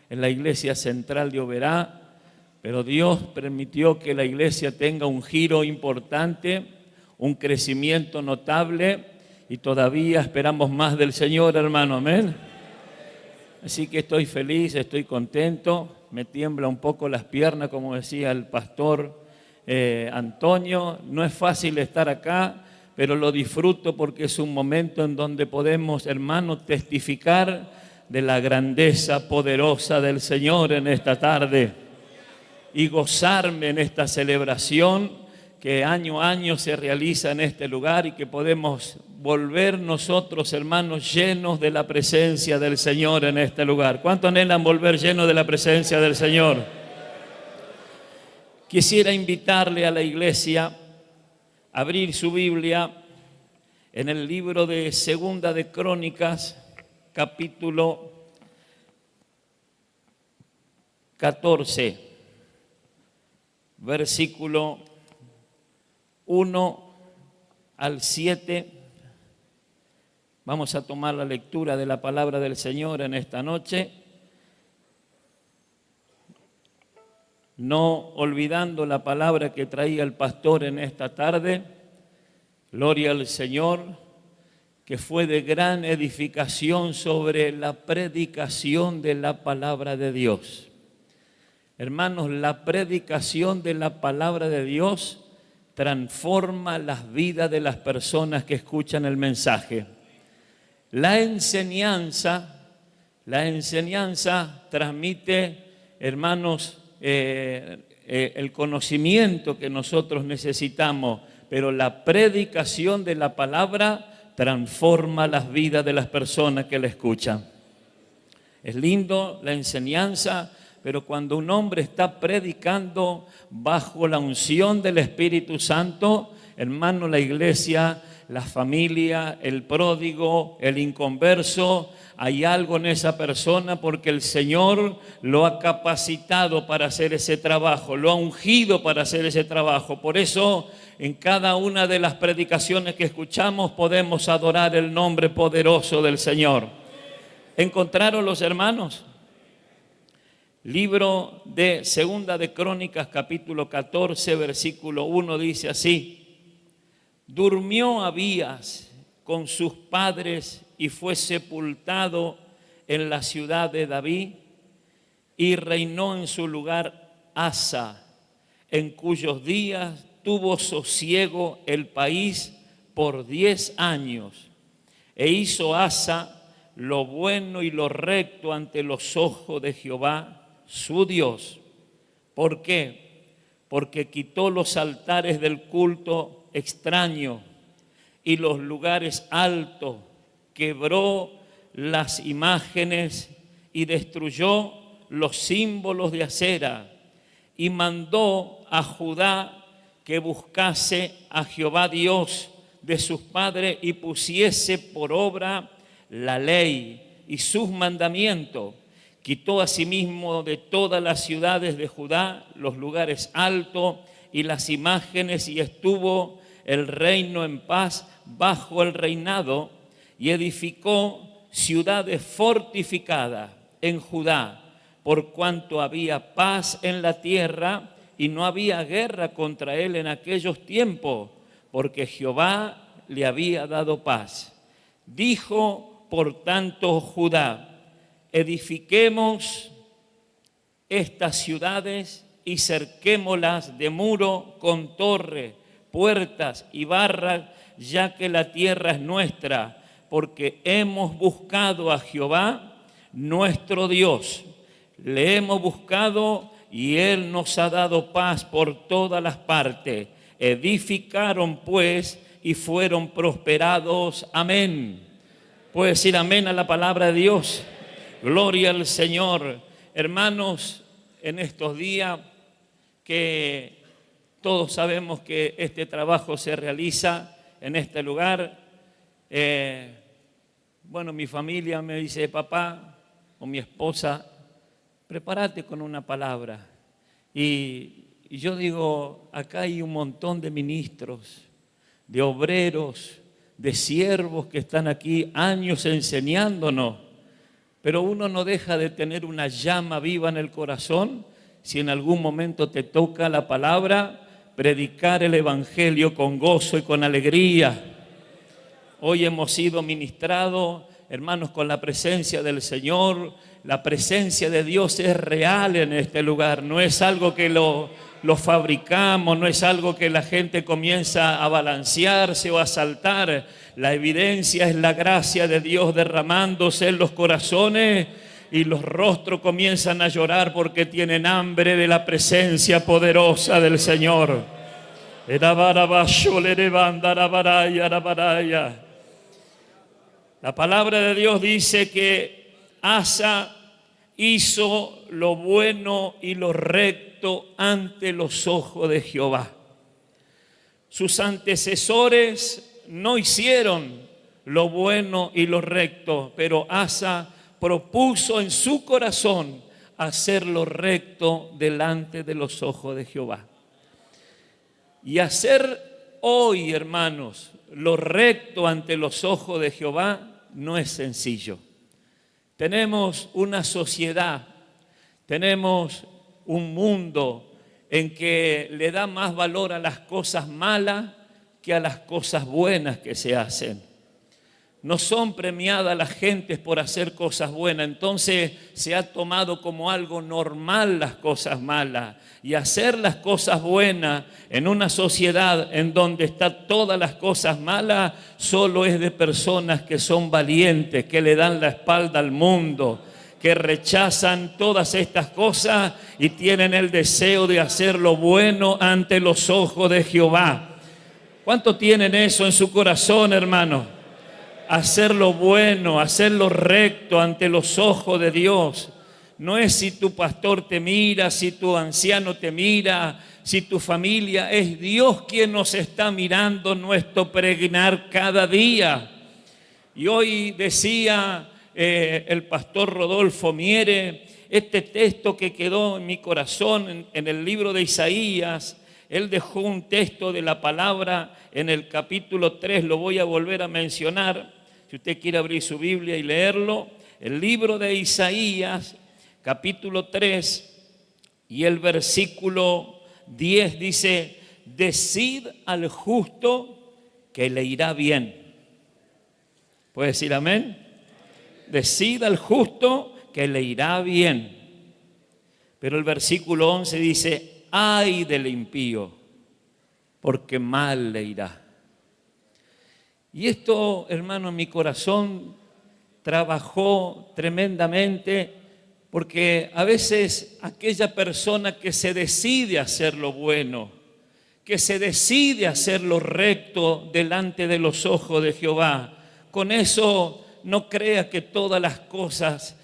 en la iglesia central de Oberá, pero Dios permitió que la iglesia tenga un giro importante, un crecimiento notable, y todavía esperamos más del Señor, hermano, amén. Así que estoy feliz, estoy contento. Me tiembla un poco las piernas, como decía el pastor Antonio. No es fácil estar acá, pero lo disfruto porque es un momento en donde podemos, hermanos, testificar de la grandeza poderosa del Señor en esta tarde y gozarme en esta celebración que año a año se realiza en este lugar y que podemos volver nosotros, hermanos, llenos de la presencia del Señor en este lugar. ¿Cuánto anhelan volver llenos de la presencia del Señor? Quisiera invitarle a la iglesia a abrir su Biblia en el libro de Segunda de Crónicas, capítulo 14, versículo 1 al 7. Vamos a tomar la lectura de la palabra del Señor en esta noche, no olvidando la palabra que traía el pastor en esta tarde. Gloria al Señor, que fue de gran edificación sobre la predicación de la palabra de Dios. Hermanos, la predicación de la palabra de Dios transforma las vidas de las personas que escuchan el mensaje. La enseñanza transmite, hermanos, el conocimiento que nosotros necesitamos, pero la predicación de la palabra transforma las vidas de las personas que la escuchan. Es lindo la enseñanza, pero cuando un hombre está predicando bajo la unción del Espíritu Santo, hermano, la iglesia, la familia, el pródigo, el inconverso, hay algo en esa persona porque el Señor lo ha capacitado para hacer ese trabajo, lo ha ungido para hacer ese trabajo. Por eso, en cada una de las predicaciones que escuchamos podemos adorar el nombre poderoso del Señor. ¿Encontraron los hermanos? Libro de Segunda de Crónicas, capítulo 14, versículo 1, dice así: durmió Abías con sus padres y fue sepultado en la ciudad de David, y reinó en su lugar Asa, en cuyos días tuvo sosiego el país por 10 años. E hizo Asa lo bueno y lo recto ante los ojos de Jehová, su Dios. ¿Por qué? Porque quitó los altares del culto extraño y los lugares altos, quebró las imágenes y destruyó los símbolos de acera, y mandó a Judá que buscase a Jehová Dios de sus padres y pusiese por obra la ley y sus mandamientos. Quitó asimismo de todas las ciudades de Judá los lugares altos y las imágenes, y estuvo el reino en paz bajo el reinado, y edificó ciudades fortificadas en Judá, por cuanto había paz en la tierra y no había guerra contra él en aquellos tiempos, porque Jehová le había dado paz. Dijo por tanto Judá: edifiquemos estas ciudades y cerquémoslas de muro con torre, puertas y barras, ya que la tierra es nuestra, porque hemos buscado a Jehová, nuestro Dios. Le hemos buscado y Él nos ha dado paz por todas las partes. Edificaron pues y fueron prosperados. Amén. Puede decir amén a la palabra de Dios. Gloria al Señor. Hermanos, en estos días que todos sabemos que este trabajo se realiza en este lugar, bueno, mi familia me dice, papá, o mi esposa, prepárate con una palabra. Y yo digo, acá hay un montón de ministros, de obreros, de siervos que están aquí años enseñándonos, pero uno no deja de tener una llama viva en el corazón si en algún momento te toca la palabra, predicar el evangelio con gozo y con alegría. Hoy hemos sido ministrados, hermanos, con la presencia del Señor. La presencia de Dios es real en este lugar, no es algo que lo fabricamos, no es algo que la gente comienza a balancearse o a saltar. La evidencia es la gracia de Dios derramándose en los corazones y los rostros comienzan a llorar porque tienen hambre de la presencia poderosa del Señor. La palabra de Dios dice que Asa hizo lo bueno y lo recto ante los ojos de Jehová. Sus antecesores no hicieron lo bueno y lo recto, pero Asa propuso en su corazón hacer lo recto delante de los ojos de Jehová. Y hacer hoy, hermanos, lo recto ante los ojos de Jehová no es sencillo. Tenemos una sociedad, tenemos un mundo en que le da más valor a las cosas malas que a las cosas buenas que se hacen. No son premiadas las gentes por hacer cosas buenas, entonces se ha tomado como algo normal las cosas malas. Y hacer las cosas buenas en una sociedad en donde están todas las cosas malas, solo es de personas que son valientes, que le dan la espalda al mundo, que rechazan todas estas cosas y tienen el deseo de hacer lo bueno ante los ojos de Jehová. ¿Cuántos tienen eso en su corazón, hermano? Hacer lo bueno, hacer lo recto ante los ojos de Dios. No es si tu pastor te mira, si tu anciano te mira, si tu familia, es Dios quien nos está mirando nuestro peregrinar cada día. Y hoy decía el pastor Rodolfo Miere, este texto que quedó en mi corazón en el libro de Isaías. Él dejó un texto de la palabra en el capítulo 3, lo voy a volver a mencionar. Si usted quiere abrir su Biblia y leerlo, el libro de Isaías, capítulo 3, y el versículo 10 dice, decid al justo que le irá bien. ¿Puede decir amén? Decid al justo que le irá bien. Pero el versículo 11 dice, ay del impío, porque mal le irá. Y esto, hermano, en mi corazón trabajó tremendamente, porque a veces aquella persona que se decide hacer lo bueno, que se decide hacer lo recto delante de los ojos de Jehová, con eso no crea que todas las cosas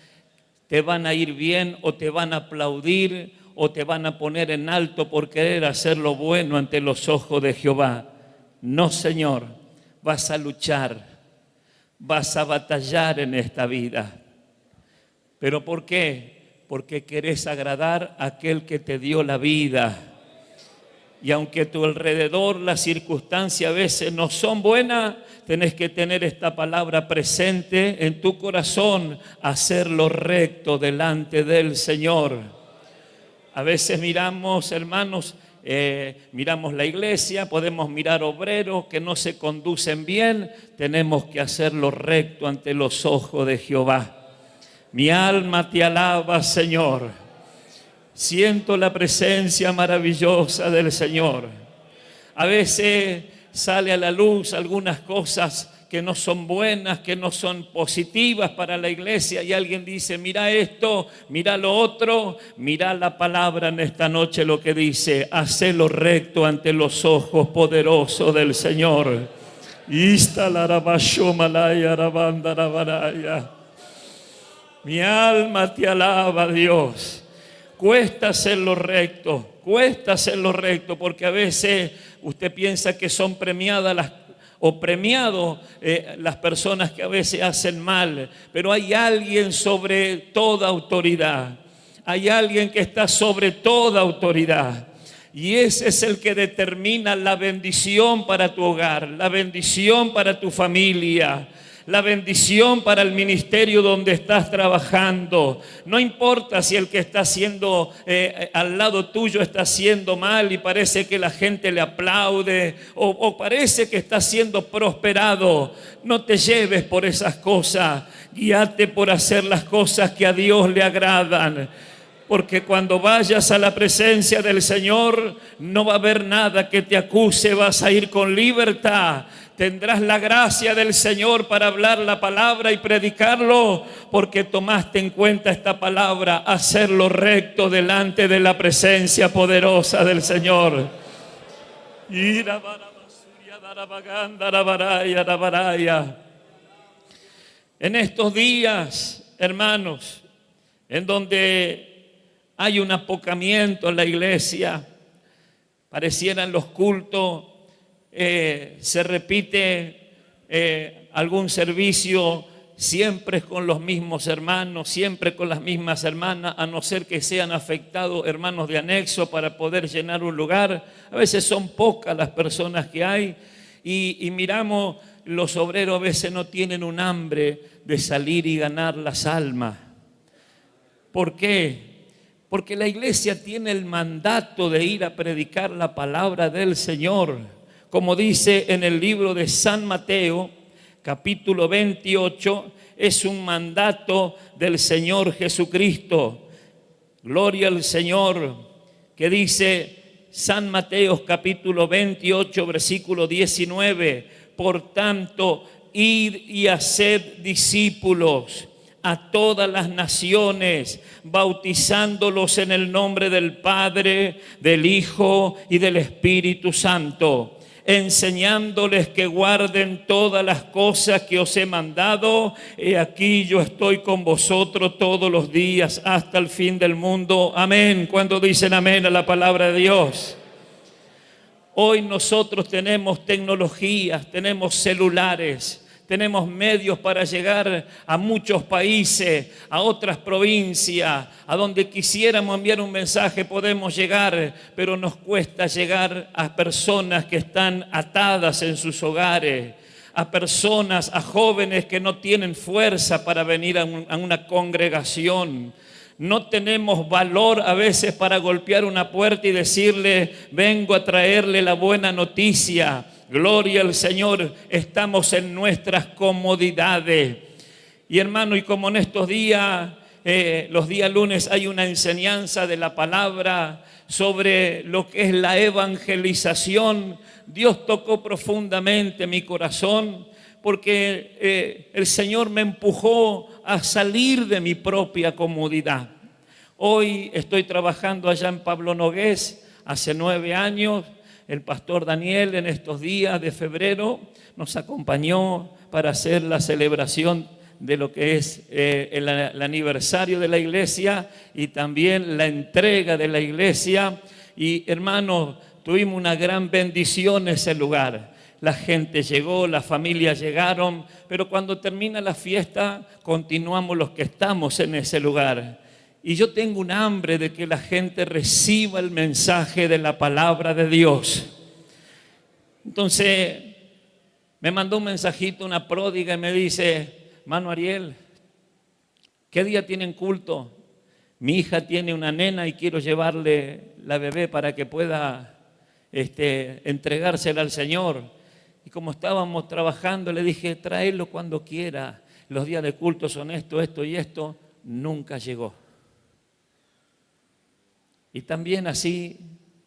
te van a ir bien o te van a aplaudir o te van a poner en alto por querer hacer lo bueno ante los ojos de Jehová. No, Señor. Vas a luchar, vas a batallar en esta vida. ¿Pero por qué? Porque querés agradar a aquel que te dio la vida. Y aunque a tu alrededor las circunstancias a veces no son buenas, tenés que tener esta palabra presente en tu corazón, hacer lo recto delante del Señor. A veces miramos, hermanos, miramos la iglesia, podemos mirar obreros que no se conducen bien, tenemos que hacer lo recto ante los ojos de Jehová. Mi alma te alaba, Señor. Siento la presencia maravillosa del Señor. A veces sale a la luz algunas cosas que no son buenas, que no son positivas para la iglesia, y alguien dice, mira esto, mira lo otro, mira la palabra en esta noche lo que dice, hacelo recto ante los ojos poderosos del Señor. Mi alma te alaba, Dios. Cuesta hacerlo recto, porque a veces usted piensa que son premiadas premiados las personas que a veces hacen mal, pero hay alguien sobre toda autoridad, hay alguien que está sobre toda autoridad, y ese es el que determina la bendición para tu hogar, la bendición para tu familia, la bendición para el ministerio donde estás trabajando. No importa si el que está haciendo al lado tuyo está haciendo mal y parece que la gente le aplaude o parece que está siendo prosperado. No te lleves por esas cosas, guíate por hacer las cosas que a Dios le agradan. Porque cuando vayas a la presencia del Señor no va a haber nada que te acuse, vas a ir con libertad. Tendrás la gracia del Señor para hablar la palabra y predicarlo, porque tomaste en cuenta esta palabra, hacerlo recto delante de la presencia poderosa del Señor. En estos días, hermanos, en donde hay un apocamiento en la iglesia, parecieran los cultos, se repite algún servicio, siempre con los mismos hermanos, siempre con las mismas hermanas, a no ser que sean afectados hermanos de anexo para poder llenar un lugar. A veces son pocas las personas que hay y miramos, los obreros a veces no tienen un hambre de salir y ganar las almas. ¿Por qué? Porque la iglesia tiene el mandato de ir a predicar la palabra del Señor. Como dice en el libro de San Mateo, capítulo 28, es un mandato del Señor Jesucristo. Gloria al Señor, que dice San Mateo capítulo 28, versículo 19. Por tanto, id y haced discípulos a todas las naciones, bautizándolos en el nombre del Padre, del Hijo y del Espíritu Santo, enseñándoles que guarden todas las cosas que os he mandado. He aquí yo estoy con vosotros todos los días hasta el fin del mundo. Amén. ¿Cuándo dicen amén a la palabra de Dios? Hoy nosotros tenemos tecnologías, tenemos celulares, tenemos medios para llegar a muchos países, a otras provincias, a donde quisiéramos enviar un mensaje podemos llegar, pero nos cuesta llegar a personas que están atadas en sus hogares, a personas, a jóvenes que no tienen fuerza para venir a una congregación. No tenemos valor a veces para golpear una puerta y decirle, vengo a traerle la buena noticia. Gloria al Señor, estamos en nuestras comodidades. Y hermano, y como en estos días, los días lunes hay una enseñanza de la palabra sobre lo que es la evangelización, Dios tocó profundamente mi corazón porque el Señor me empujó a salir de mi propia comodidad. Hoy estoy trabajando allá en Pablo Nogués, hace 9 años. El pastor Daniel en estos días de febrero nos acompañó para hacer la celebración de lo que es el aniversario de la iglesia y también la entrega de la iglesia. Y hermanos, tuvimos una gran bendición en ese lugar. La gente llegó, las familias llegaron, pero cuando termina la fiesta continuamos los que estamos en ese lugar. Y yo tengo un hambre de que la gente reciba el mensaje de la palabra de Dios. Entonces me mandó un mensajito una pródiga y me dice, mano Ariel, ¿qué día tienen culto? Mi hija tiene una nena y quiero llevarle la bebé para que pueda entregársela al Señor. Y como estábamos trabajando, le dije, tráelo cuando quiera. Los días de culto son esto, esto y esto. Nunca llegó. Y también así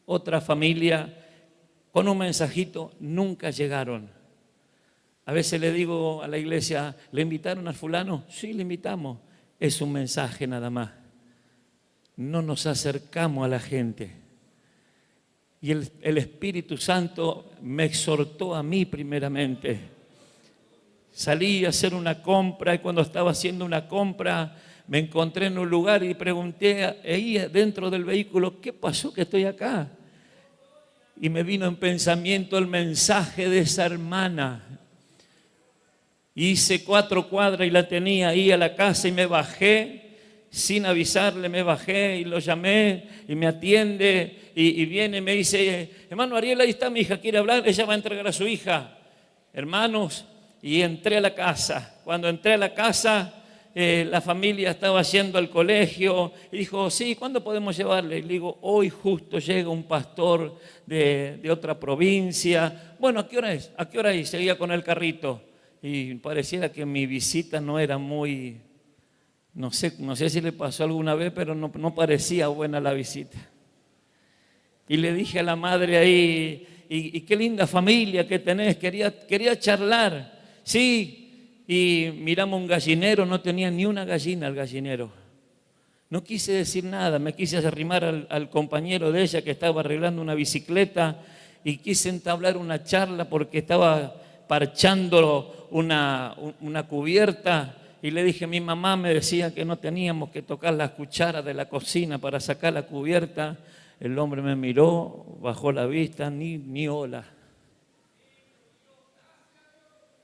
otra familia con un mensajito nunca llegaron. A veces le digo a la iglesia, ¿le invitaron al fulano? Sí, le invitamos. Es un mensaje nada más. No nos acercamos a la gente. Y el Espíritu Santo me exhortó a mí primeramente. Salí a hacer una compra y cuando estaba haciendo una compra me encontré en un lugar y pregunté ahí dentro del vehículo, ¿qué pasó que estoy acá? Y me vino en pensamiento el mensaje de esa hermana. Hice 4 cuadras y la tenía ahí a la casa y me bajé. Sin avisarle me bajé y lo llamé y me atiende y viene y me dice, hermano Ariel, ahí está mi hija, quiere hablar, ella va a entregar a su hija. Hermanos, y entré a la casa. Cuando entré a la casa, la familia estaba yendo al colegio y dijo, sí, ¿cuándo podemos llevarle? Y le digo, hoy justo llega un pastor de otra provincia. Bueno, ¿a qué hora es? ¿A qué hora es? Seguía con el carrito y pareciera que mi visita no era muy... No sé si le pasó alguna vez, pero no parecía buena la visita. Y le dije a la madre ahí, y qué linda familia que tenés, quería charlar. Sí, y miramos un gallinero, no tenía ni una gallina el gallinero. No quise decir nada, me quise arrimar al compañero de ella que estaba arreglando una bicicleta y quise entablar una charla porque estaba parchando una cubierta. Y le dije, mi mamá me decía que no teníamos que tocar las cucharas de la cocina para sacar la cubierta. El hombre me miró, bajó la vista, ni hola.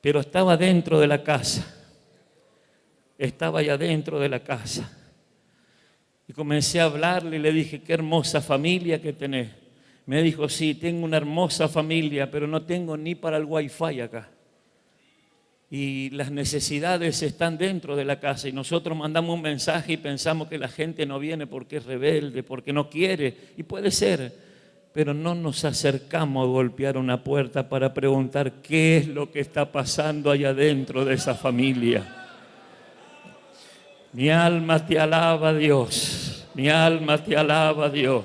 Pero estaba dentro de la casa. Estaba allá dentro de la casa. Y comencé a hablarle y le dije, qué hermosa familia que tenés. Me dijo, sí, tengo una hermosa familia, pero no tengo ni para el wifi acá. Y las necesidades están dentro de la casa y nosotros mandamos un mensaje y pensamos que la gente no viene porque es rebelde, porque no quiere, y puede ser, pero no nos acercamos a golpear una puerta para preguntar qué es lo que está pasando allá dentro de esa familia. Mi alma te alaba, Dios, mi alma te alaba, Dios.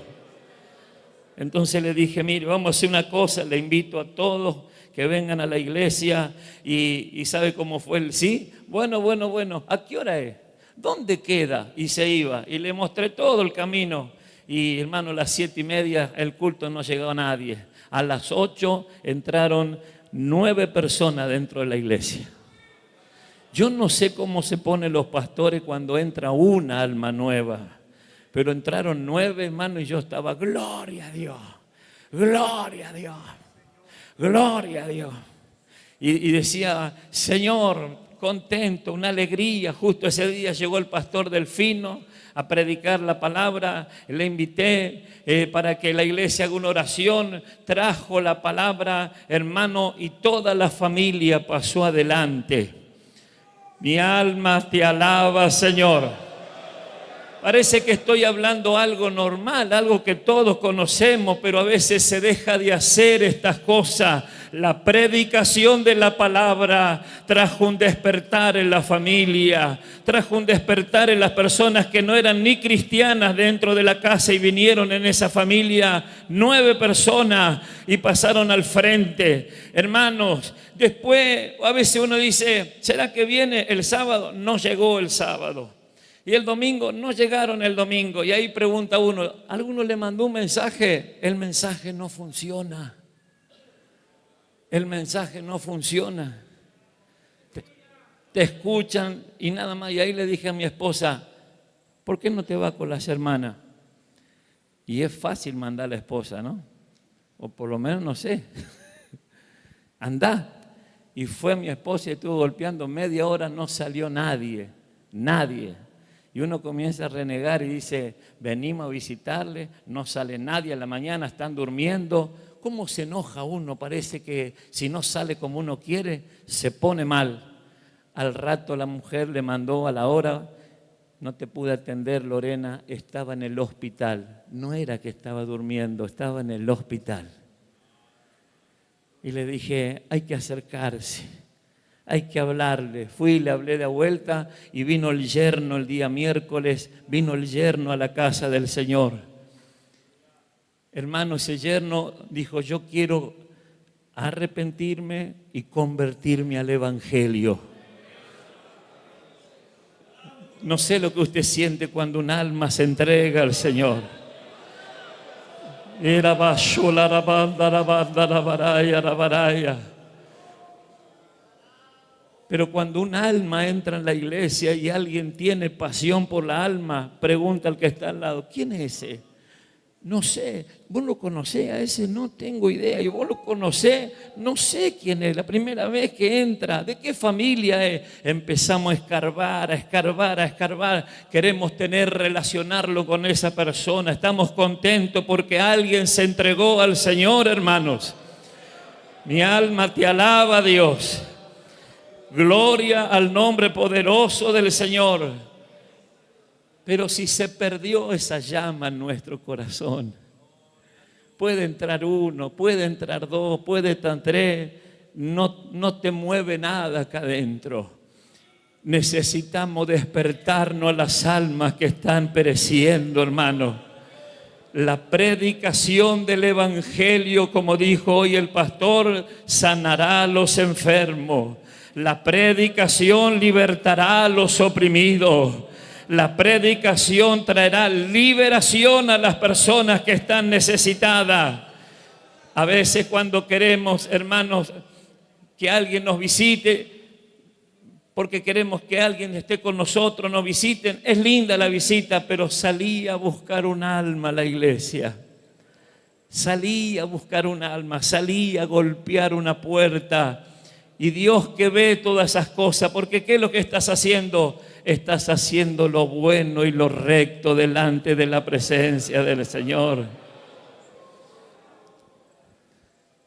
Entonces le dije, mire, vamos a hacer una cosa, le invito a todos que vengan a la iglesia y ¿sabe cómo fue el sí? Bueno, ¿a qué hora es? ¿Dónde queda? Y se iba y le mostré todo el camino y hermano, a las 7:30 el culto no llegó a nadie. A las 8 entraron 9 personas dentro de la iglesia. Yo no sé cómo se ponen los pastores cuando entra una alma nueva, pero entraron 9 hermanos y yo estaba, gloria a Dios, gloria a Dios. Gloria a Dios. Y decía, Señor, contento, una alegría. Justo ese día llegó el pastor Delfino a predicar la palabra. Le invité para que la iglesia haga una oración. Trajo la palabra, hermano, y toda la familia pasó adelante. Mi alma te alaba, Señor. Parece que estoy hablando algo normal, algo que todos conocemos, pero a veces se deja de hacer estas cosas. La predicación de la palabra trajo un despertar en la familia, trajo un despertar en las personas que no eran ni cristianas dentro de la casa y vinieron en esa familia 9 personas y pasaron al frente. Hermanos, después a veces uno dice, ¿será que viene el sábado? No llegó el sábado. Y el domingo, no llegaron el domingo. Y ahí pregunta uno, ¿alguno le mandó un mensaje? El mensaje no funciona. El mensaje no funciona. Te escuchan y nada más. Y ahí le dije a mi esposa, ¿por qué no te vas con las hermanas? Y es fácil mandar a la esposa, ¿no? O por lo menos no sé. Andá. Y fue mi esposa y estuvo golpeando media hora, no salió nadie. Y uno comienza a renegar y dice, venimos a visitarle, no sale nadie, a la mañana están durmiendo. ¿Cómo se enoja uno? Parece que si no sale como uno quiere, se pone mal. Al rato la mujer le mandó a la hora, no te pude atender, Lorena, estaba en el hospital. No era que estaba durmiendo, estaba en el hospital. Y le dije, hay que acercarse. Hay que hablarle. Fui, le hablé de vuelta y vino el yerno el día miércoles, vino el yerno a la casa del Señor. Hermano, ese yerno dijo, yo quiero arrepentirme y convertirme al Evangelio. No sé lo que usted siente cuando un alma se entrega al Señor. Pero cuando un alma entra en la iglesia y alguien tiene pasión por la alma, pregunta al que está al lado: ¿quién es ese? No sé. ¿Vos lo conocés a ese? No tengo idea. ¿Y vos lo conocés? No sé quién es. La primera vez que entra, ¿de qué familia es? Empezamos a escarbar, a escarbar, a escarbar. Queremos relacionarlo con esa persona. Estamos contentos porque alguien se entregó al Señor, hermanos. Mi alma te alaba, Dios. Gloria al nombre poderoso del Señor. Pero si se perdió esa llama en nuestro corazón, puede entrar uno, puede entrar dos, puede entrar tres, no te mueve nada acá adentro. Necesitamos despertarnos a las almas que están pereciendo, hermano. La predicación del Evangelio, como dijo hoy el pastor, sanará a los enfermos. La predicación libertará a los oprimidos. La predicación traerá liberación a las personas que están necesitadas. A veces cuando queremos, hermanos, que alguien nos visite, porque queremos que alguien esté con nosotros, nos visiten, es linda la visita, pero salí a buscar un alma a la iglesia. Salí a buscar un alma, salí a golpear una puerta. Y Dios que ve todas esas cosas, porque ¿qué es lo que estás haciendo? Estás haciendo lo bueno y lo recto delante de la presencia del Señor.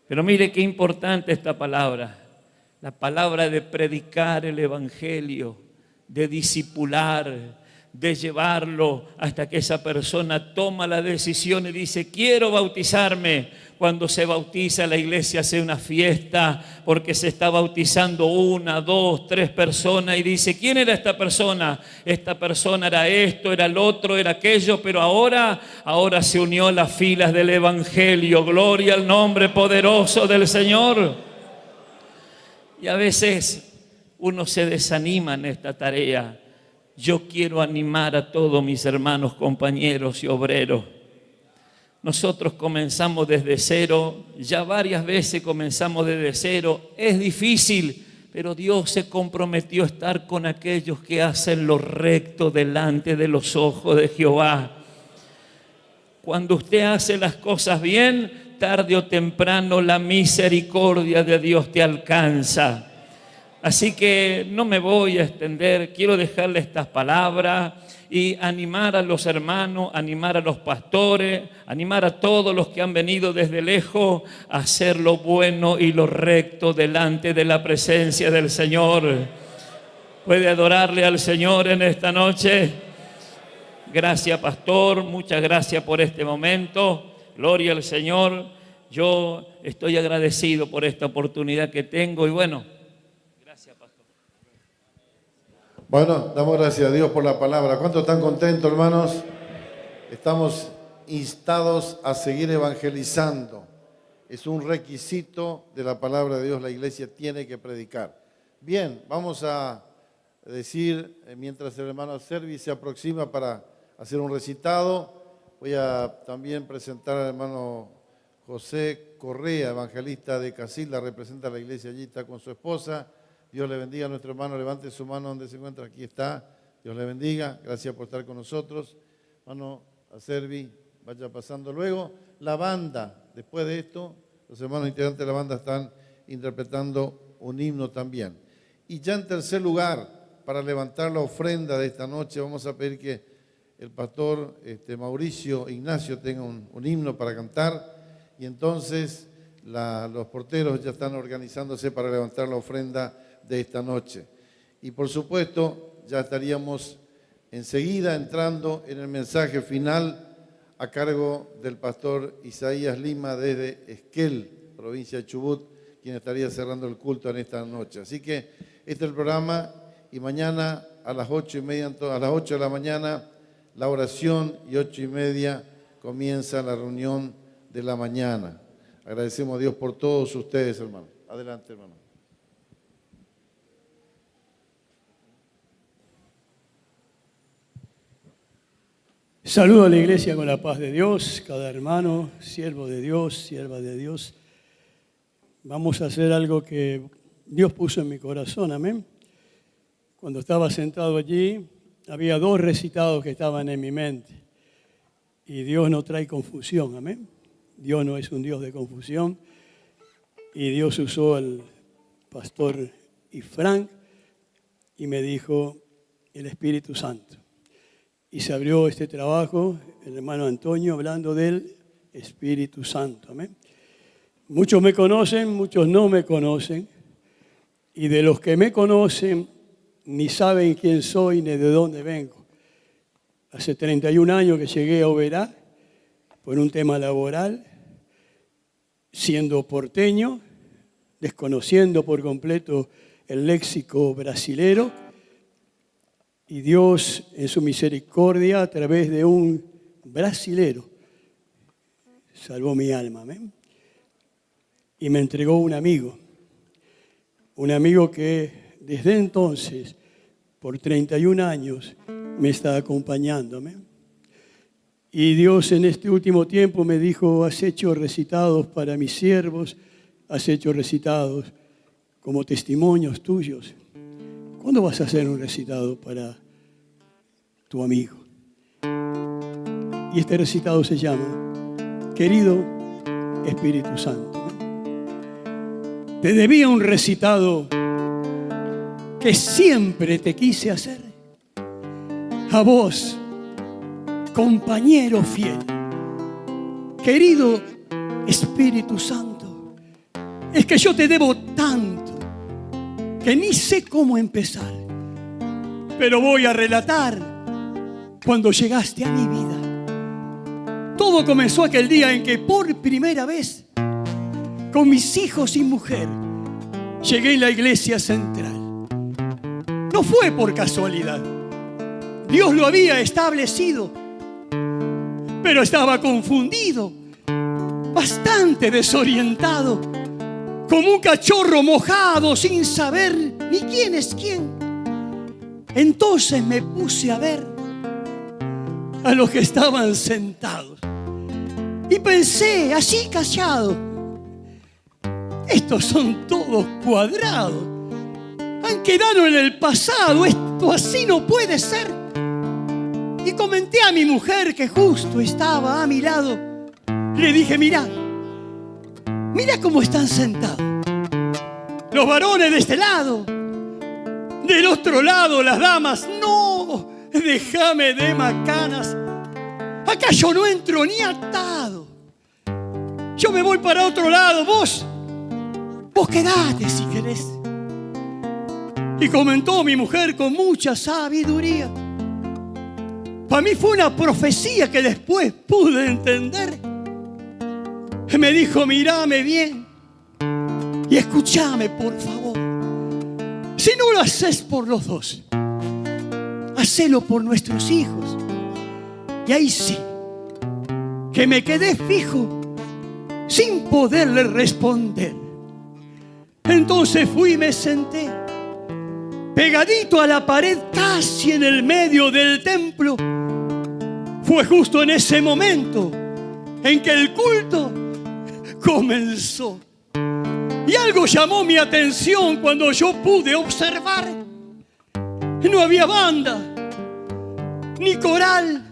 Pero mire qué importante esta palabra. La palabra de predicar el Evangelio, de discipular, de llevarlo hasta que esa persona toma la decisión y dice: quiero bautizarme. Cuando se bautiza, la iglesia hace una fiesta porque se está bautizando 1, 2, 3 personas y dice: ¿quién era esta persona? Esta persona era esto, era el otro, era aquello, pero ahora se unió a las filas del Evangelio. Gloria al nombre poderoso del Señor. Y a veces uno se desanima en esta tarea. Yo quiero animar a todos mis hermanos, compañeros y obreros. Nosotros comenzamos desde cero, ya varias veces comenzamos desde cero. Es difícil, pero Dios se comprometió a estar con aquellos que hacen lo recto delante de los ojos de Jehová. Cuando usted hace las cosas bien, tarde o temprano la misericordia de Dios te alcanza. Así que no me voy a extender, quiero dejarle estas palabras y animar a los hermanos, animar a los pastores, animar a todos los que han venido desde lejos a hacer lo bueno y lo recto delante de la presencia del Señor. ¿Puede adorarle al Señor en esta noche? Gracias, pastor, muchas gracias por este momento. Gloria al Señor. Yo estoy agradecido por esta oportunidad que tengo y bueno. Bueno, damos gracias a Dios por la palabra. ¿Cuántos están contentos, hermanos? Estamos instados a seguir evangelizando. Es un requisito de la palabra de Dios. La iglesia tiene que predicar. Bien, vamos a decir, mientras el hermano Servi se aproxima para hacer un recitado, voy a también presentar al hermano José Correa, evangelista de Casilda, representa a la iglesia allí, está con su esposa. Dios le bendiga a nuestro hermano, levante su mano donde se encuentra, aquí está. Dios le bendiga, gracias por estar con nosotros. Hermano Acerbi, vaya pasando. Luego, la banda, después de esto, los hermanos integrantes de la banda están interpretando un himno también. Y ya en tercer lugar, para levantar la ofrenda de esta noche, vamos a pedir que el pastor Mauricio Ignacio tenga un himno para cantar. Y entonces los porteros ya están organizándose para levantar la ofrenda de esta noche. Y por supuesto, ya estaríamos enseguida entrando en el mensaje final a cargo del pastor Isaías Lima desde Esquel, provincia de Chubut, quien estaría cerrando el culto en esta noche. Así que este es el programa y mañana a las 8:30, a las 8 de la mañana la oración y 8:30 comienza la reunión de la mañana. Agradecemos a Dios por todos ustedes, hermanos. Adelante, hermano. Saludo a la iglesia con la paz de Dios, cada hermano, siervo de Dios, sierva de Dios. Vamos a hacer algo que Dios puso en mi corazón, amén. Cuando estaba sentado allí, había 2 recitados que estaban en mi mente. Y Dios no trae confusión, amén. Dios no es un Dios de confusión. Y Dios usó al pastor Ifrán y me dijo el Espíritu Santo. Y se abrió este trabajo, el hermano Antonio, hablando del Espíritu Santo. Amén. Muchos me conocen, muchos no me conocen. Y de los que me conocen, ni saben quién soy ni de dónde vengo. Hace 31 años que llegué a Oberá por un tema laboral, siendo porteño, desconociendo por completo el léxico brasilero. Y Dios, en su misericordia, a través de un brasilero, salvó mi alma. ¿Amén? Y me entregó un amigo que desde entonces, por 31 años, me está acompañando. ¿Amén? Y Dios en este último tiempo me dijo, has hecho recitados para mis siervos, has hecho recitados como testimonios tuyos. ¿Cuándo vas a hacer un recitado para tu amigo? Y este recitado se llama, Querido Espíritu Santo. Te debía un recitado que siempre te quise hacer. A vos, compañero fiel, querido Espíritu Santo, es que yo te debo tanto que ni sé cómo empezar, pero voy a relatar cuando llegaste a mi vida. Todo comenzó aquel día en que por primera vez, con mis hijos y mujer, llegué a la iglesia central. No fue por casualidad, Dios lo había establecido, pero estaba confundido, bastante desorientado, como un cachorro mojado sin saber ni quién es quién. Entonces me puse a ver a los que estaban sentados y pensé, así callado, estos son todos cuadrados, han quedado en el pasado, esto así no puede ser. Y comenté a mi mujer que justo estaba a mi lado, le dije, mira cómo están sentados. Los varones de este lado, del otro lado las damas. No, déjame de macanas. Acá yo no entro ni atado. Yo me voy para otro lado. Vos quedate si querés. Y comentó mi mujer con mucha sabiduría. Para mí fue una profecía que después pude entender. Me dijo, mírame bien y escúchame, por favor. Si no lo haces por los dos, hacelo por nuestros hijos. Y ahí sí, que me quedé fijo sin poderle responder. Entonces fui y me senté pegadito a la pared, casi en el medio del templo. Fue justo en ese momento en que el culto comenzó. Y algo llamó mi atención cuando yo pude observar. No había banda, ni coral,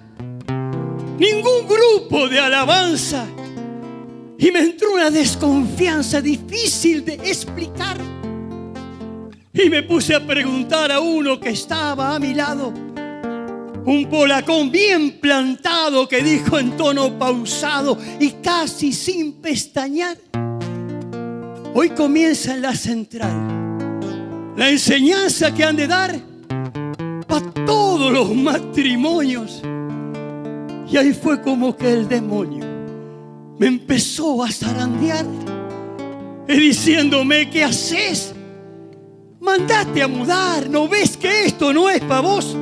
ningún grupo de alabanza. Y me entró una desconfianza difícil de explicar. Y me puse a preguntar a uno que estaba a mi lado, un polacón bien plantado que dijo en tono pausado y casi sin pestañear: hoy comienza en la central la enseñanza que han de dar para todos los matrimonios. Y ahí fue como que el demonio me empezó a zarandear y diciéndome: ¿qué haces? Mandate a mudar, ¿no ves que esto no es para vos?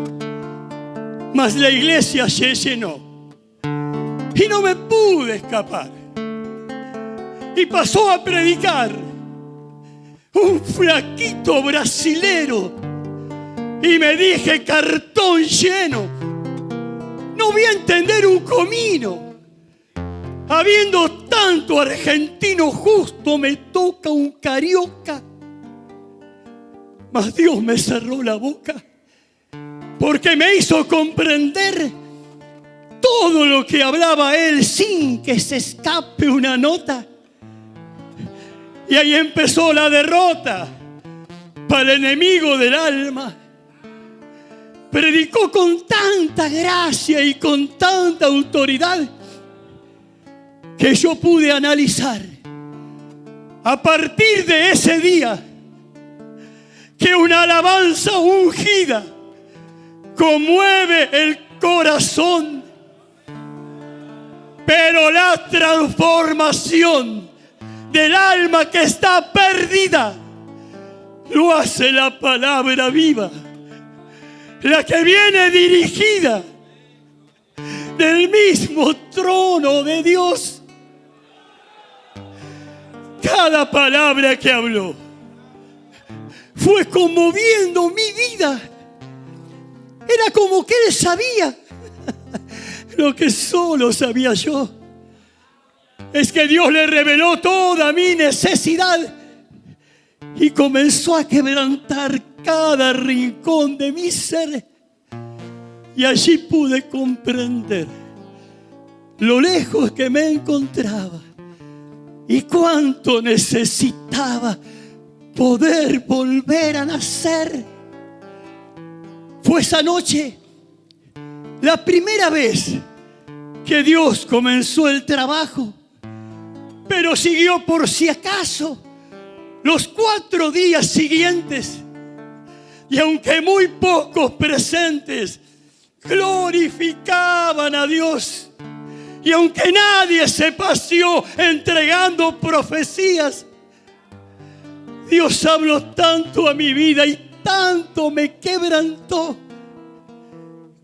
Mas la iglesia se llenó y no me pude escapar. y pasó a predicar un flaquito brasilero. Y me dije, cartón lleno, no voy a entender un comino. Habiendo tanto argentino, justo me toca un carioca. Mas Dios me cerró la boca, porque me hizo comprender todo lo que hablaba él sin que se escape una nota. Y ahí empezó la derrota para el enemigo del alma. Predicó con tanta gracia y con tanta autoridad que yo pude analizar a partir de ese día que una alabanza ungida conmueve el corazón, pero la transformación del alma que está perdida lo hace la palabra viva, la que viene dirigida del mismo trono de Dios. Cada palabra que habló fue conmoviendo mi vida. Era como que él sabía lo que solo sabía yo. Es que Dios le reveló toda mi necesidad y comenzó a quebrantar cada rincón de mi ser. Y allí pude comprender lo lejos que me encontraba y cuánto necesitaba poder volver a nacer. Fue esa noche la primera vez que Dios comenzó el trabajo, pero siguió por si acaso los 4 días siguientes. Y aunque muy pocos presentes glorificaban a Dios, y aunque nadie se paseó entregando profecías, Dios habló tanto a mi vida y tanto me quebrantó,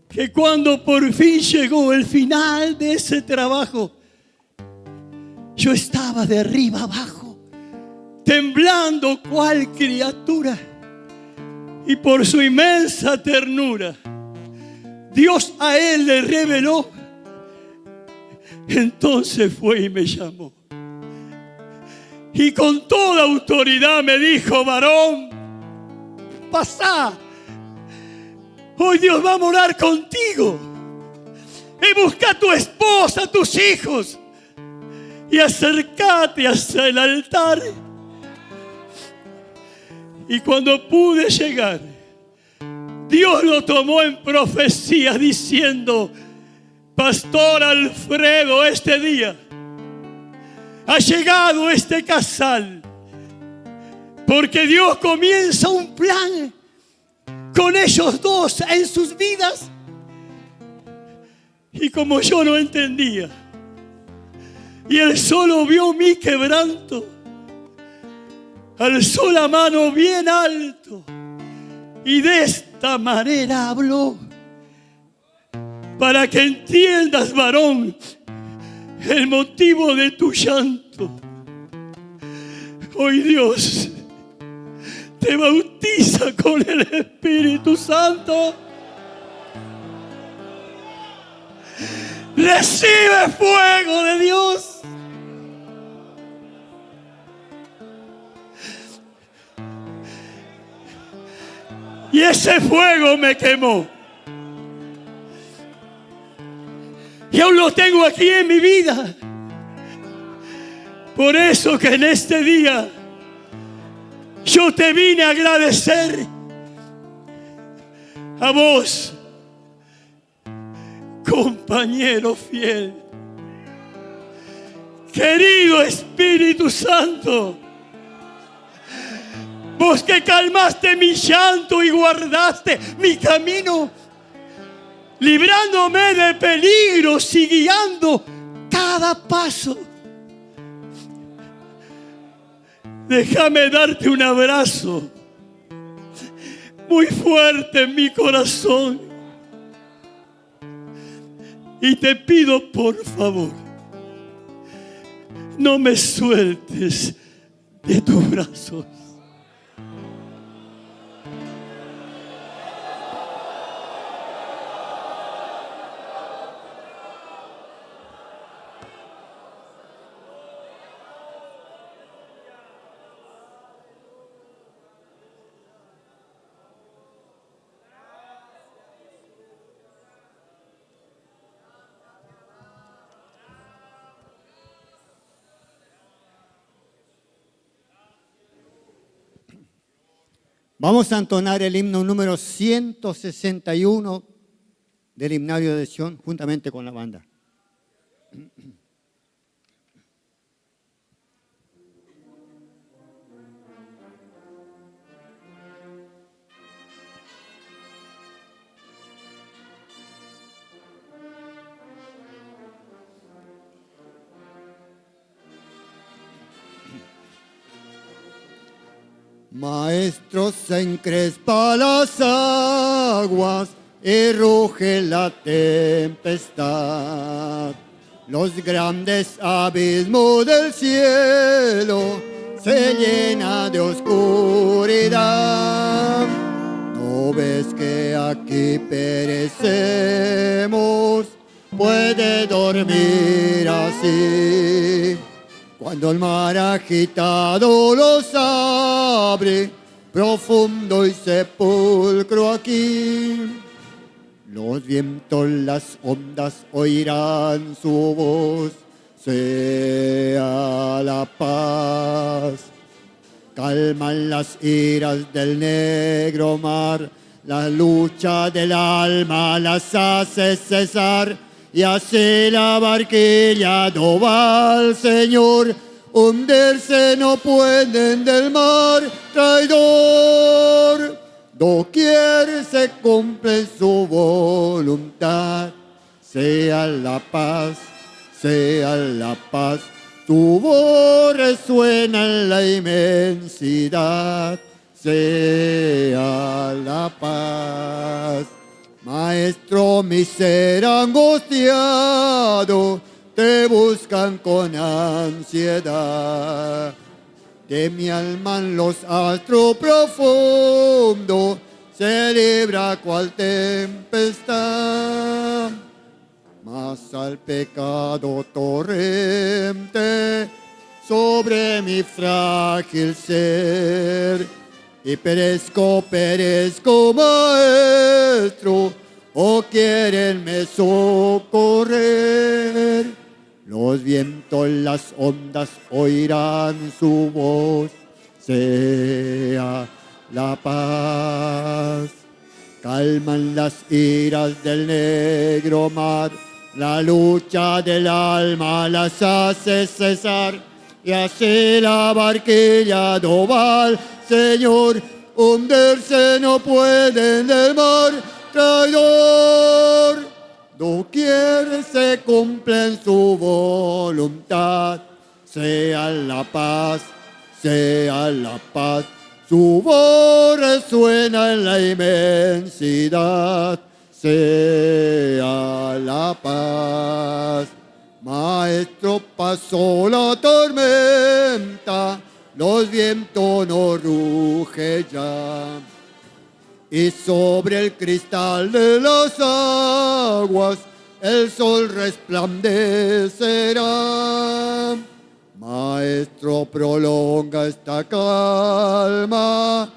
que cuando por fin llegó el final de ese trabajo, yo estaba de arriba abajo, temblando cual criatura. Y por su inmensa ternura, Dios a él le reveló. Entonces fue y me llamó. Y con toda autoridad me dijo: varón, pasá. Hoy Dios va a morar contigo. Y busca a tu esposa, a tus hijos. Y acércate hacia el altar. Y cuando pude llegar, Dios lo tomó en profecía diciendo: Pastor Alfredo, este día ha llegado este casal, porque Dios comienza un plan con ellos dos en sus vidas. Y como yo no entendía, y él solo vio mi quebranto, alzó la mano bien alto y de esta manera habló: para que entiendas, varón, el motivo de tu llanto. Hoy Dios te bautiza con el Espíritu Santo. Recibe fuego de Dios. Y ese fuego me quemó. Y aún lo tengo aquí en mi vida. Por eso que en este día yo te vine a agradecer a vos, compañero fiel, querido Espíritu Santo, vos que calmaste mi llanto y guardaste mi camino, librándome de peligros y guiando cada paso. Déjame darte un abrazo muy fuerte en mi corazón. Y te pido, por favor, no me sueltes de tus brazos. Vamos a entonar el himno número 161 del Himnario de Sion juntamente con la banda. Maestro, se encrespa las aguas y ruge la tempestad. Los grandes abismos del cielo se llenan de oscuridad. ¿No ves que aquí perecemos? Puede dormir así. Cuando el mar agitado los abre, profundo y sepulcro aquí. Los vientos, las ondas oirán su voz, sea la paz. Calman las iras del negro mar, la lucha del alma las hace cesar. Y así la barquilla no va al Señor, hundirse no pueden del mar traidor. Doquier se cumple su voluntad, sea la paz, su voz resuena en la inmensidad, sea la paz. Maestro, mi ser angustiado, te buscan con ansiedad. De mi alma en los astros profundos se libra cual tempestad. Mas al pecado torrente sobre mi frágil ser. Y perezco, maestro, o quierenme socorrer. Los vientos, las ondas oirán su voz, sea la paz. Calman las iras del negro mar, la lucha del alma las hace cesar. Y así la barquilla no va al Señor, hundirse no pueden del mar traidor. Doquier se cumple en su voluntad, sea la paz, su voz resuena en la inmensidad, sea la paz. Maestro, pasó la tormenta, los vientos no rugen ya. Y sobre el cristal de las aguas el sol resplandecerá. Maestro, prolonga esta calma,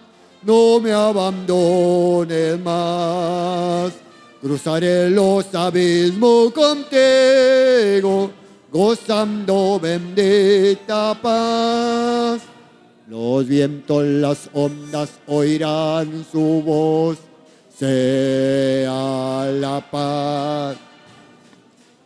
no me abandones más. Cruzaré los abismos contigo, gozando bendita paz. Los vientos, las ondas oirán su voz, sea la paz.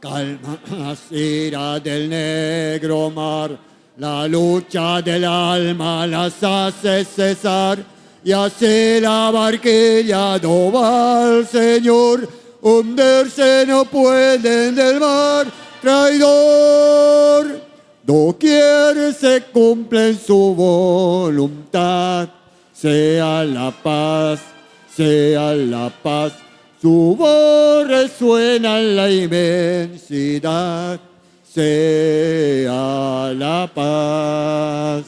Calma las iras del negro mar, la lucha del alma las hace cesar. Y así la barquilla no va al Señor, hundirse no pueden del mar traidor. Doquier se cumple en su voluntad, sea la paz, su voz resuena en la inmensidad, sea la paz.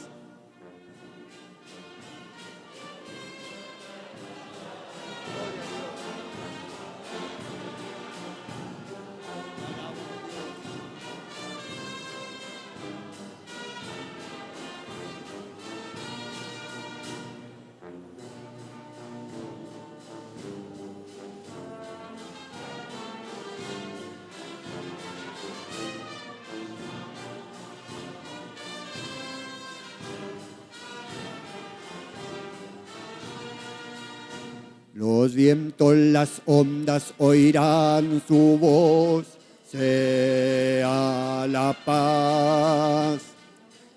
Los vientos, las ondas oirán su voz, sea la paz.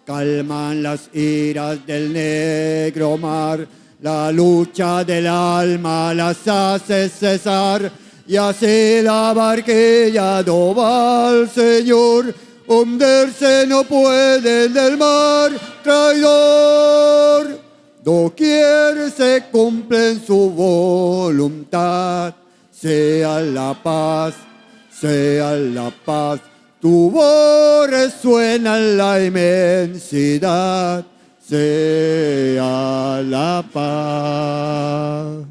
Calman las iras del negro mar, la lucha del alma las hace cesar, y así la barquilla no va al Señor, hundirse no puede del mar traidor. Doquier se cumple en su voluntad, sea la paz, tu voz resuena en la inmensidad, sea la paz.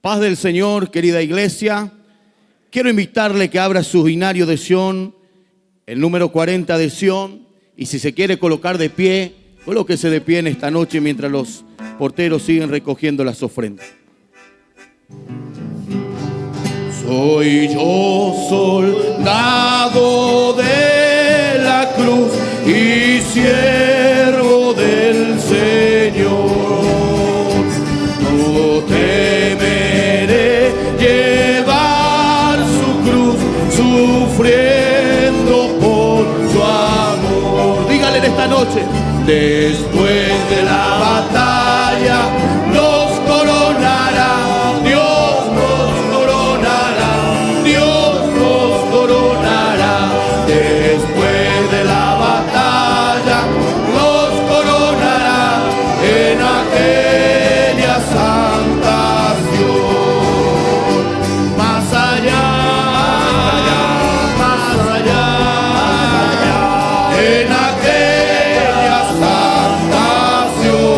Paz del Señor, querida iglesia. Quiero invitarle que abra su binario de Sion, el número 40 de Sion, y si se quiere colocar de pie, colóquese de pie en esta noche mientras los porteros siguen recogiendo las ofrendas. Soy yo soldado de la cruz y siervo del Señor. No temeré llevar su cruz, sufriendo por su amor. Dígale en esta noche: después de la batalla nos coronará, Dios nos coronará, Dios nos coronará. Después de la batalla nos coronará en aquella santa Sion. Más allá, en aquella santa Sion.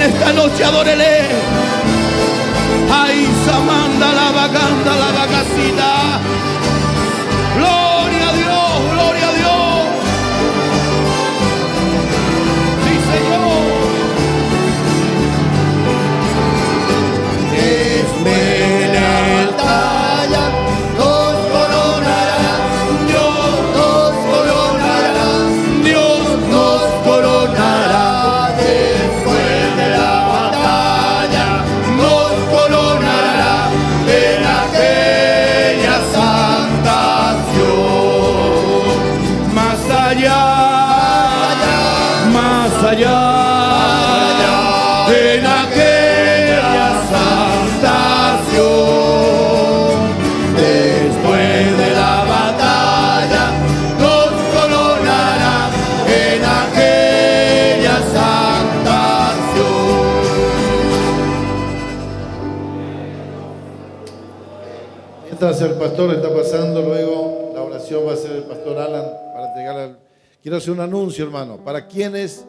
en esta noche, adórele. Ay, Samanda, la vaganda, la vagacita. Gloria a Dios, gloria a Dios. Sí, Señor. En la batalla nos coronará, Dios nos coronará, Dios nos coronará. Después de la batalla nos coronará en aquella santa acción. Más allá, más allá, en aquella santa acción. Después de la batalla nos coronará en aquella santa acción. Mientras el pastor está pasando, luego la oración va a ser el pastor Alan para entregarle al... Quiero hacer un anuncio, hermano, para quienes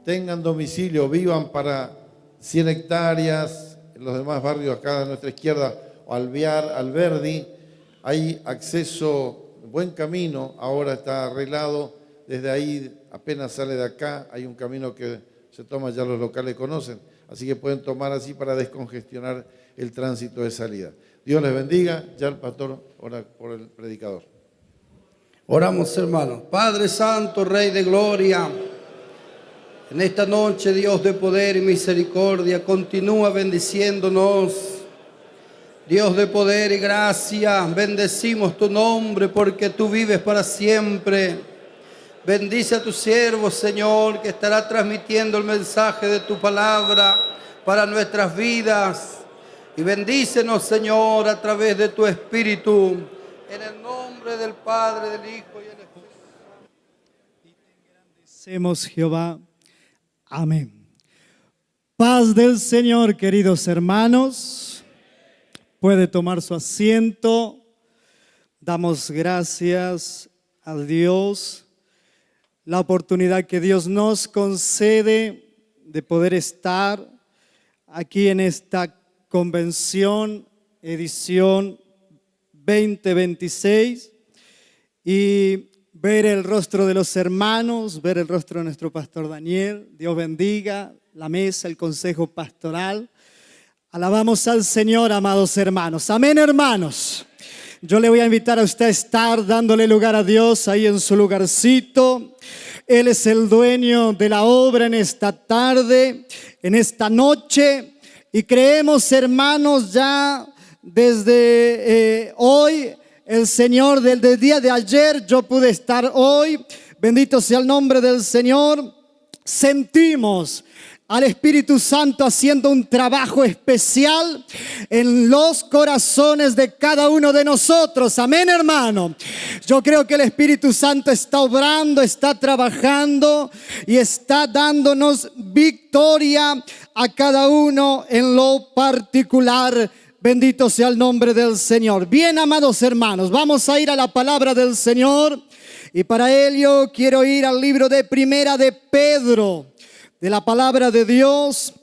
tengan domicilio, vivan para 100 hectáreas, en los demás barrios acá a nuestra izquierda, o Alvear, Alberdi, hay acceso, buen camino, ahora está arreglado, desde ahí apenas sale de acá, hay un camino que se toma, ya los locales conocen, así que pueden tomar así para descongestionar el tránsito de salida. Dios les bendiga, ya el pastor ora por el predicador. Oramos, hermanos. Padre Santo, Rey de Gloria, en esta noche, Dios de poder y misericordia, continúa bendiciéndonos. Dios de poder y gracia, bendecimos tu nombre porque tú vives para siempre. Bendice a tu siervo, Señor, que estará transmitiendo el mensaje de tu palabra para nuestras vidas. Y bendícenos, Señor, a través de tu Espíritu. En el nombre del Padre, del Hijo y del Espíritu. Bendecemos, Jehová. Amén. Paz del Señor, queridos hermanos. Puede tomar su asiento. Damos gracias a Dios. La oportunidad que Dios nos concede de poder estar aquí en esta convención, edición 2026, y ver el rostro de los hermanos, ver el rostro de nuestro pastor Daniel. Dios bendiga la mesa, el consejo pastoral. Alabamos al Señor, amados hermanos. Amén, hermanos. Yo le voy a invitar a usted a estar dándole lugar a Dios ahí en su lugarcito. Él es el dueño de la obra en esta tarde, en esta noche. Y creemos, hermanos, ya desde hoy, el Señor, desde el día de ayer, yo pude estar hoy. Bendito sea el nombre del Señor. Sentimos al Espíritu Santo haciendo un trabajo especial en los corazones de cada uno de nosotros. Amén, hermano. Yo creo que el Espíritu Santo está obrando, está trabajando y está dándonos victoria a cada uno en lo particular. Bendito sea el nombre del Señor. Bien, amados hermanos, vamos a ir a la palabra del Señor. Y para ello quiero ir al libro de Primera de Pedro, de la palabra de Dios.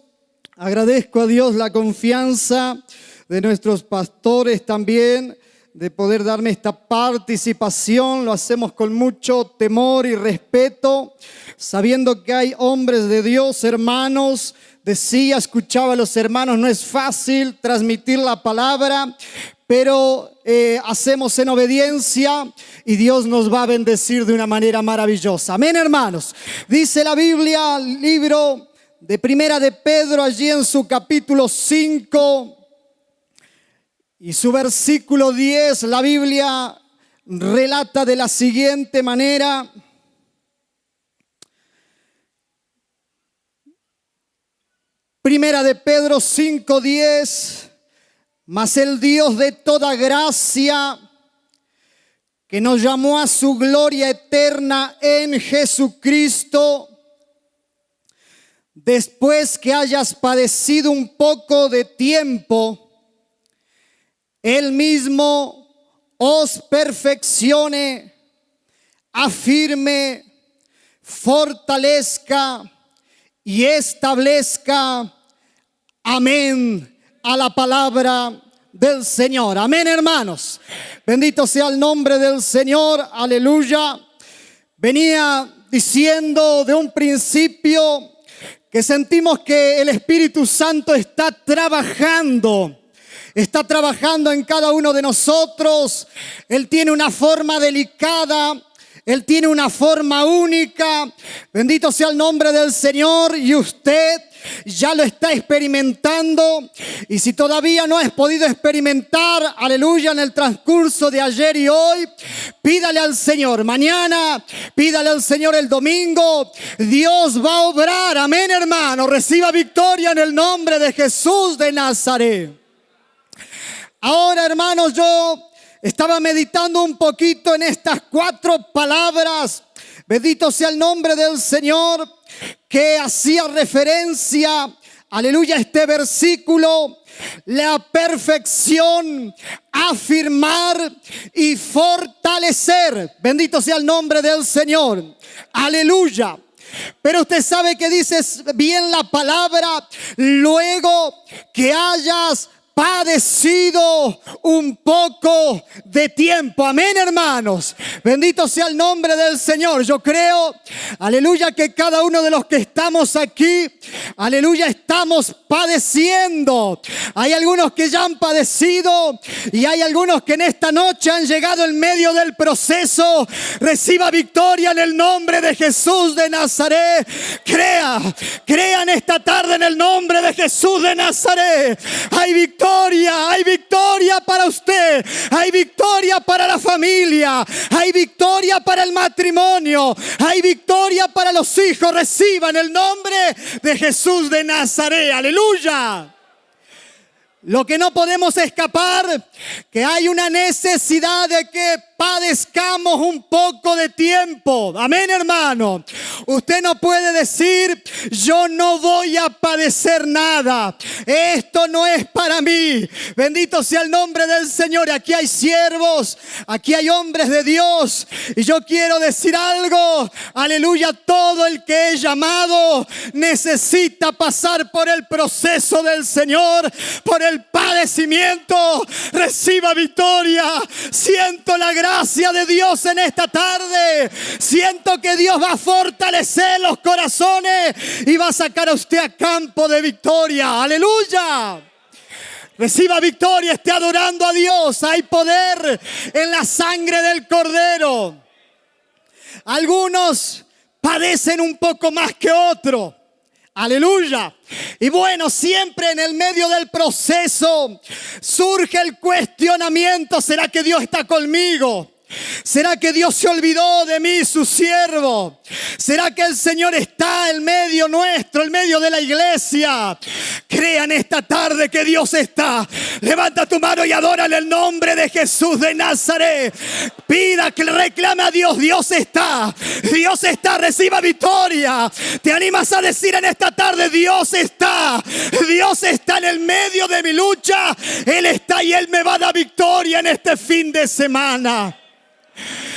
Agradezco a Dios la confianza de nuestros pastores también, de poder darme esta participación. Lo hacemos con mucho temor y respeto, sabiendo que hay hombres de Dios, hermanos. Decía, escuchaba a los hermanos, no es fácil transmitir la palabra, pero hacemos en obediencia y Dios nos va a bendecir de una manera maravillosa. Amén, hermanos. Dice la Biblia, libro de Primera de Pedro, allí en su capítulo 5 y su versículo 10, la Biblia relata de la siguiente manera: Primera de Pedro 5:10, mas el Dios de toda gracia, que nos llamó a su gloria eterna en Jesucristo, después que hayas padecido un poco de tiempo, Él mismo os perfeccione, afirme, fortalezca y establezca amén a la palabra del Señor. Amén, hermanos. Bendito sea el nombre del Señor. Aleluya. Venía diciendo de un principio que sentimos que el Espíritu Santo está trabajando en cada uno de nosotros. Él tiene una forma delicada, Él tiene una forma única. Bendito sea el nombre del Señor, y usted ya lo está experimentando. Y si todavía no has podido experimentar, aleluya, en el transcurso de ayer y hoy, pídale al Señor mañana, pídale al Señor el domingo. Dios va a obrar, amén, hermano. Reciba victoria en el nombre de Jesús de Nazaret. Ahora, hermanos, yo estaba meditando un poquito en estas 4 palabras. Bendito sea el nombre del Señor, que hacía referencia, aleluya, a este versículo: la perfección, afirmar y fortalecer. Bendito sea el nombre del Señor. Aleluya. Pero usted sabe que dice bien la palabra: luego que hayas padecido un poco de tiempo. Amén, hermanos. Bendito sea el nombre del Señor. Yo creo, aleluya, que cada uno de los que estamos aquí, aleluya, estamos padeciendo. Hay algunos que ya han padecido y hay algunos que en esta noche han llegado en medio del proceso. Reciba victoria en el nombre de Jesús de Nazaret. Crea en esta tarde en el nombre de Jesús de Nazaret. Hay victoria para usted, hay victoria para la familia, hay victoria para el matrimonio, hay victoria para los hijos. Reciban el nombre de Jesús de Nazaret. Aleluya. Lo que no podemos escapar, que hay una necesidad de que padezcamos un poco de tiempo. Amén, hermano. Usted no puede decir: yo no voy a padecer nada, esto no es para mí. Bendito sea el nombre del Señor. Aquí hay siervos, aquí hay hombres de Dios, y yo quiero decir algo: aleluya, todo el que es llamado necesita pasar por el proceso del Señor, por el padecimiento. Reciba victoria. Siento la gracia de Dios en esta tarde. Siento que Dios va a fortalecer los corazones y va a sacar a usted a campo de victoria. Aleluya. Reciba victoria, esté adorando a Dios. Hay poder en la sangre del Cordero. Algunos padecen un poco más que otros. Aleluya. Y bueno, siempre en el medio del proceso surge el cuestionamiento: ¿será que Dios está conmigo? ¿Será que Dios se olvidó de mí, su siervo? ¿Será que el Señor está en medio nuestro, en medio de la iglesia? Crean esta tarde que Dios está. Levanta tu mano y adora en el nombre de Jesús de Nazaret. Pida, que reclame a Dios. Dios está. Dios está. Reciba victoria. Te animas a decir en esta tarde: Dios está. Dios está en el medio de mi lucha. Él está y Él me va a dar victoria en este fin de semana.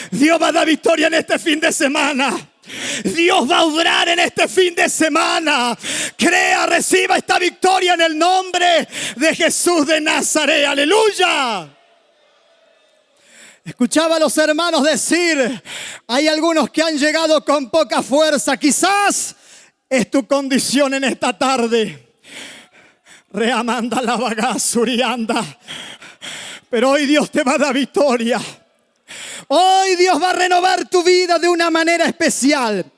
Dios va a dar victoria en este fin de semana. Dios va a obrar en este fin de semana. Crea, reciba esta victoria en el nombre de Jesús de Nazaret. Aleluya. Escuchaba a los hermanos decir: hay algunos que han llegado con poca fuerza. Quizás es tu condición en esta tarde. Reamanda la vagasurianda. Pero hoy Dios te va a dar victoria. Hoy Dios va a renovar tu vida de una manera especial.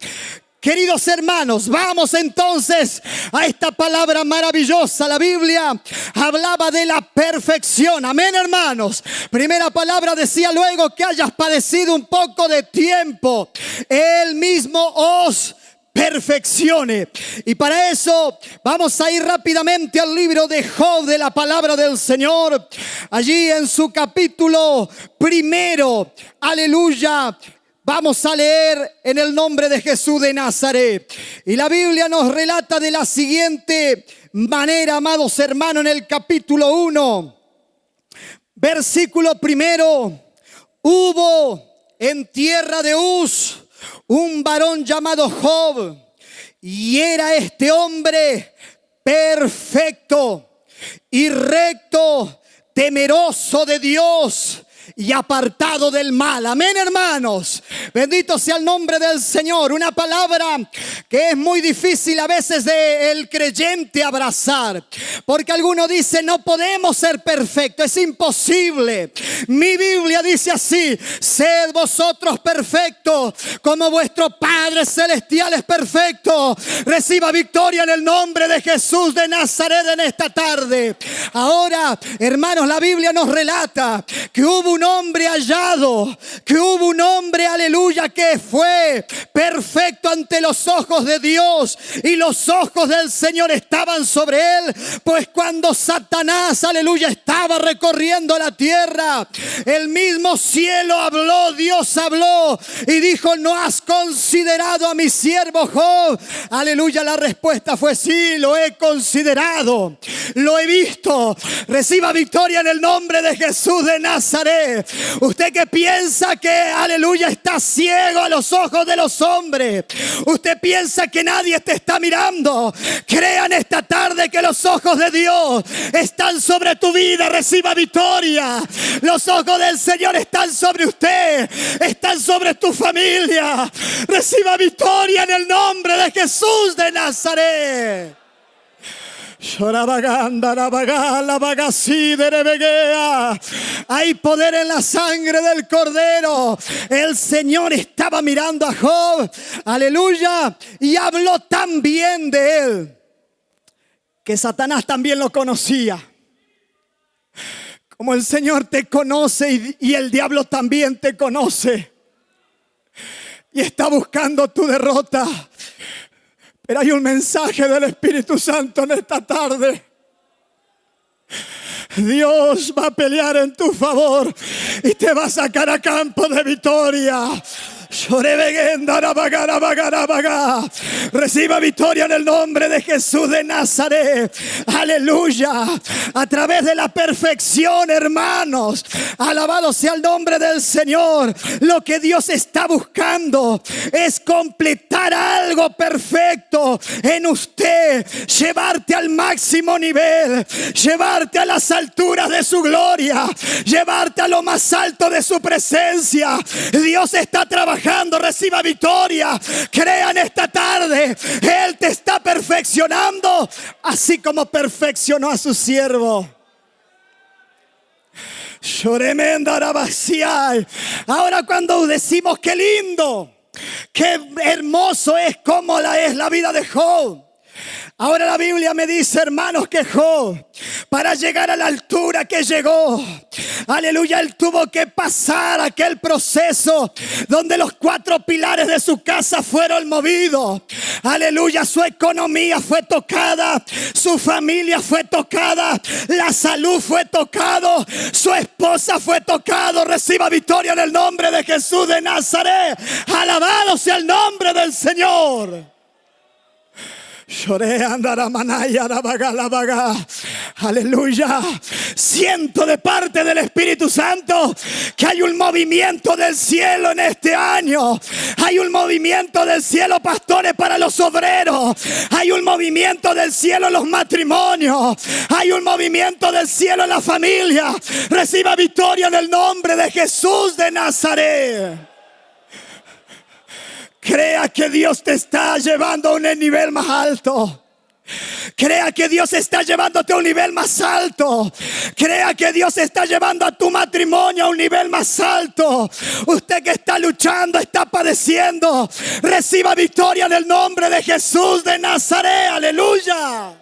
Queridos hermanos, vamos entonces a esta palabra maravillosa. La Biblia hablaba de la perfección. Amén, hermanos. Primera palabra decía: luego que hayas padecido un poco de tiempo, Él mismo os perfeccione. Y para eso vamos a ir rápidamente al libro de Job, de la palabra del Señor. Allí en su capítulo 1, aleluya, vamos a leer en el nombre de Jesús de Nazaret. Y la Biblia nos relata de la siguiente manera, amados hermanos, en el capítulo 1, versículo 1: hubo en tierra de Uz un varón llamado Job, Y era este hombre perfecto y recto, temeroso de Dios y apartado del mal. Amén, hermanos. Bendito sea el nombre del Señor. Una palabra que es muy difícil a veces de el creyente abrazar, porque algunos dicen no podemos ser perfectos, es imposible. Mi Biblia dice así: sed vosotros perfectos como vuestro Padre Celestial es perfecto. Reciba victoria en el nombre de Jesús de Nazaret en esta tarde. Ahora, hermanos, la Biblia nos relata que hubo un hombre hallado, que hubo un hombre, aleluya, que fue perfecto ante los ojos de Dios, y los ojos del Señor estaban sobre él, pues cuando Satanás, aleluya, estaba recorriendo la tierra, el mismo cielo habló, Dios habló y dijo: ¿no has considerado a mi siervo Job? Aleluya, la respuesta fue sí, lo he considerado, lo he visto. Reciba victoria en el nombre de Jesús de Nazaret. Usted que piensa que, aleluya, está ciego a los ojos de los hombres, usted piensa que nadie te está mirando, crea en esta tarde que los ojos de Dios están sobre tu vida. Reciba victoria. Los ojos del Señor están sobre usted, están sobre tu familia. Reciba victoria en el nombre de Jesús de Nazaret. Hay poder en la sangre del Cordero. El Señor estaba mirando a Job, aleluya, y habló tan bien de él que Satanás también lo conocía. Como el Señor te conoce y el diablo también te conoce y está buscando tu derrota. Pero hay un mensaje del Espíritu Santo en esta tarde. Dios va a pelear en tu favor y te va a sacar a campo de victoria. Reciba victoria en el nombre de Jesús de Nazaret. Aleluya. A través de la perfección, hermanos, alabado sea el nombre del Señor. Lo que Dios está buscando es completar algo perfecto en usted, llevarte al máximo nivel, llevarte a las alturas de su gloria, llevarte a lo más alto de su presencia. Dios está trabajando. Reciba victoria. Crea en esta tarde. Él te está perfeccionando, así como perfeccionó a su siervo. Ahora, cuando decimos qué lindo, qué hermoso es como es la vida de Job, ahora la Biblia me dice, hermanos, que Job, para llegar a la altura que llegó, aleluya, él tuvo que pasar aquel proceso donde los 4 pilares de su casa fueron movidos. Aleluya, su economía fue tocada, su familia fue tocada, la salud fue tocado, su esposa fue tocado. Reciba victoria en el nombre de Jesús de Nazaret. Alabado sea el nombre del Señor. Aleluya. Siento de parte del Espíritu Santo que hay un movimiento del cielo en este año. Hay un movimiento del cielo, pastores, para los obreros. Hay un movimiento del cielo en los matrimonios. Hay un movimiento del cielo en la familia. Reciba victoria en el nombre de Jesús de Nazaret. Crea que Dios te está llevando a un nivel más alto. Crea que Dios está llevándote a un nivel más alto. Crea que Dios está llevando a tu matrimonio a un nivel más alto. Usted que está luchando, está padeciendo, reciba victoria en el nombre de Jesús de Nazaret. Aleluya.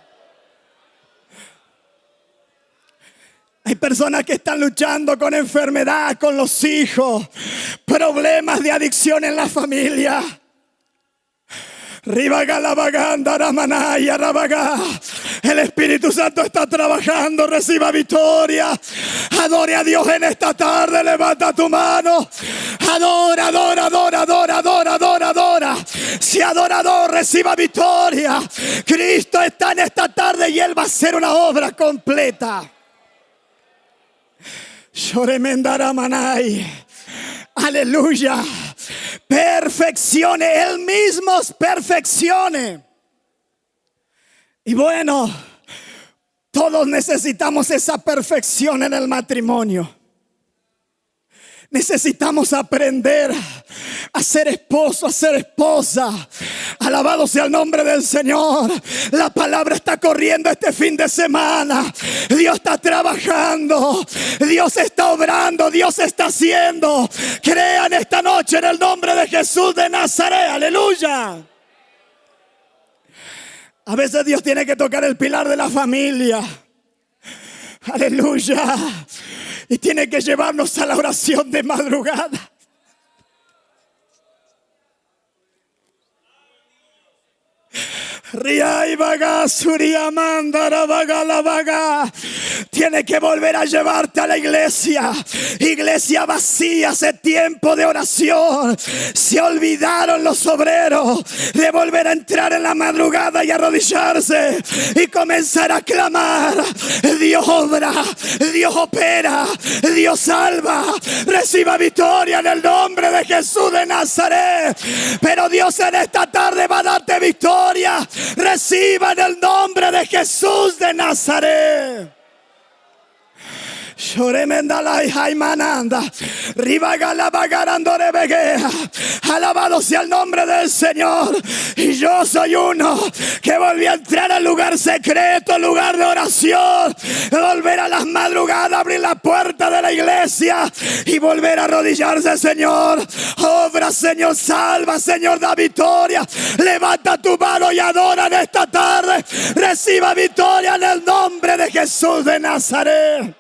Hay personas que están luchando con enfermedad, con los hijos, problemas de adicción en la familia. El Espíritu Santo está trabajando. Reciba victoria. Adore a Dios en esta tarde. Levanta tu mano. Adora, adora, adora, adora, adora, adora, adora. Si adorador, reciba victoria. Cristo está en esta tarde y Él va a hacer una obra completa. Aleluya. Perfeccione, Él mismo perfeccione Y bueno, todos necesitamos esa perfección en el matrimonio. Necesitamos aprender a ser esposo, a ser esposa. Alabado sea el nombre del Señor. La palabra está corriendo este fin de semana. Dios está trabajando. Dios está obrando. Dios está haciendo. Crean esta noche en el nombre de Jesús de Nazaret. Aleluya. A veces Dios tiene que tocar el pilar de la familia. Aleluya. Y tiene que llevarnos a la oración de madrugada. Ria y vaga, suria mandara vaga la vaga. Tiene que volver a llevarte a la iglesia. Iglesia vacía, hace tiempo de oración. Se olvidaron los obreros de volver a entrar en la madrugada y arrodillarse y comenzar a clamar. Dios obra, Dios opera, Dios salva. Reciba victoria en el nombre de Jesús de Nazaret. Pero Dios en esta tarde va a darte victoria. Reciba en el nombre de Jesús de Nazaret. Alabado sea el nombre del Señor. Y yo soy uno que volví a entrar al lugar secreto, al lugar de oración, volver a las madrugadas, abrir la puerta de la iglesia y volver a arrodillarse. Señor, obra, Señor, salva, Señor, da victoria. Levanta tu mano y adora en esta tarde. Reciba victoria en el nombre de Jesús de Nazaret.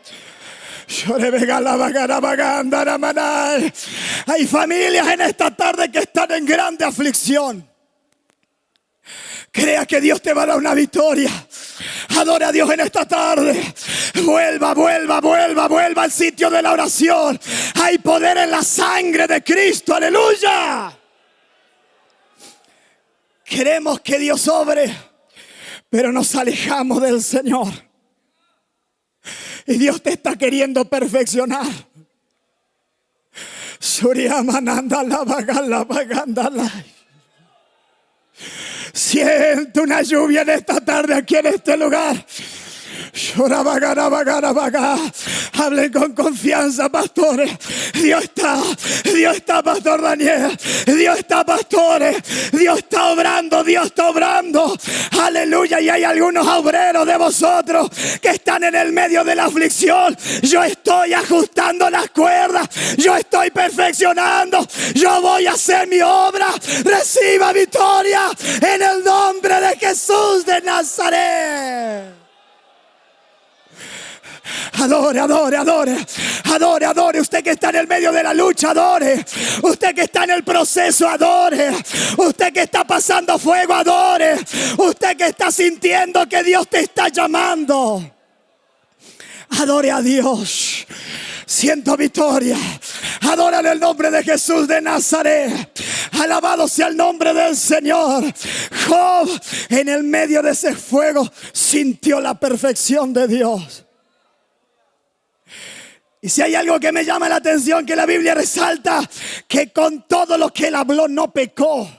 Hay familias en esta tarde que están en grande aflicción. Crea que Dios te va a dar una victoria. Adore a Dios en esta tarde. Vuelva al sitio de la oración. Hay poder en la sangre de Cristo. Aleluya. Queremos que Dios obre, pero nos alejamos del Señor. Y Dios te está queriendo perfeccionar. Siento una lluvia en esta tarde aquí en este lugar. Hablen con confianza, pastores. Dios está, pastor Daniel. Dios está, pastores. Dios está obrando, aleluya. Y hay algunos obreros de vosotros que están en el medio de la aflicción. Yo estoy ajustando las cuerdas. Yo estoy perfeccionando. Yo voy a hacer mi obra. Reciba victoria en el nombre de Jesús de Nazaret. Adore. Usted que está en el medio de la lucha, adore. Usted que está en el proceso, adore. Usted que está pasando fuego, adore. Usted que está sintiendo que Dios te está llamando, adore a Dios. Siento victoria. Adora en el nombre de Jesús de Nazaret. Alabado sea el nombre del Señor. Job, en el medio de ese fuego, sintió la perfección de Dios. Y si hay algo que me llama la atención, que la Biblia resalta, que con todo lo que él habló no pecó.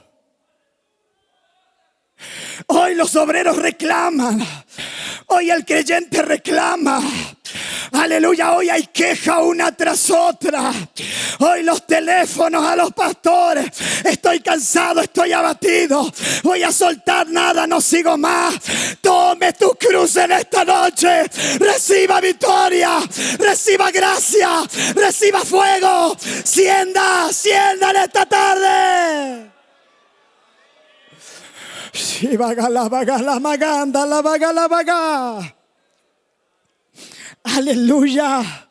Hoy los obreros reclaman. Hoy el creyente reclama. Aleluya, hoy hay queja una tras otra. Hoy los teléfonos a los pastores. Estoy cansado, estoy abatido. Voy a soltar nada, no sigo más. Tome tu cruz en esta noche. Reciba victoria, reciba gracia, reciba fuego. Sienda en esta tarde. Si vaga la maganda, la vaga. Aleluya.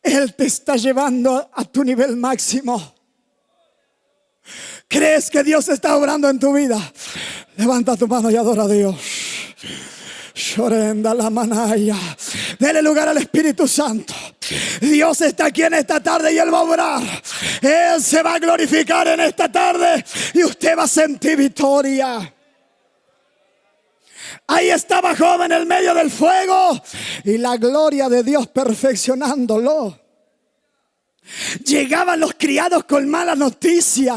Él te está llevando a tu nivel máximo. ¿Crees que Dios está obrando en tu vida? Levanta tu mano y adora a Dios. Llorenda la manaya. Dele lugar al Espíritu Santo. Dios está aquí en esta tarde y Él va a obrar. Él se va a glorificar en esta tarde y usted va a sentir victoria. Ahí estaba Job en el medio del fuego y la gloria de Dios perfeccionándolo. Llegaban los criados con mala noticia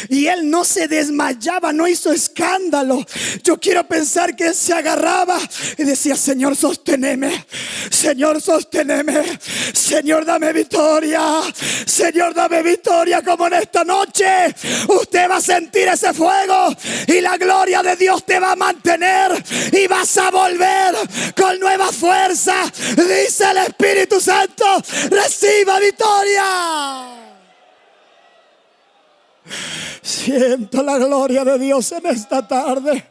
y él no se desmayaba, no hizo escándalo. Yo quiero pensar que él se agarraba y decía: Señor, sosténeme, Señor, sosténeme, Señor, dame victoria, Señor, dame victoria. Como en esta noche usted va a sentir ese fuego y la gloria de Dios te va a mantener y vas a volver con nueva fuerza. Dice el Espíritu Santo: reciba victoria. Siento la gloria de Dios en esta tarde.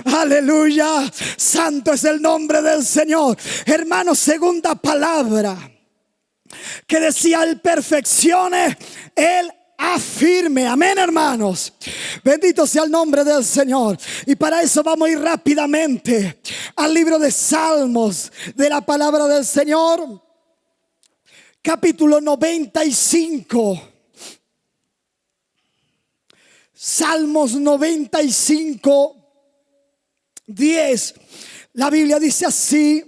Aleluya. Santo es el nombre del Señor. Hermano, segunda palabra que decía: Él perfeccione, Él afirme. Amén, hermanos. Bendito sea el nombre del Señor. Y para eso vamos a ir rápidamente al libro de Salmos de la palabra del Señor, capítulo 95. Salmos 95, 10. La Biblia dice así: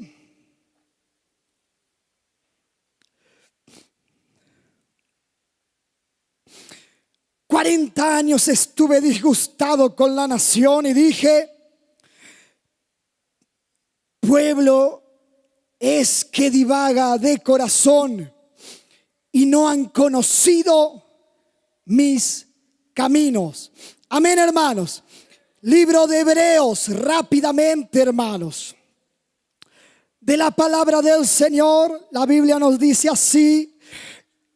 40 años estuve disgustado con la nación y dije: pueblo es que divaga de corazón y no han conocido mis caminos. Amén, hermanos. Libro de Hebreos, rápidamente, hermanos. De la palabra del Señor, la Biblia nos dice así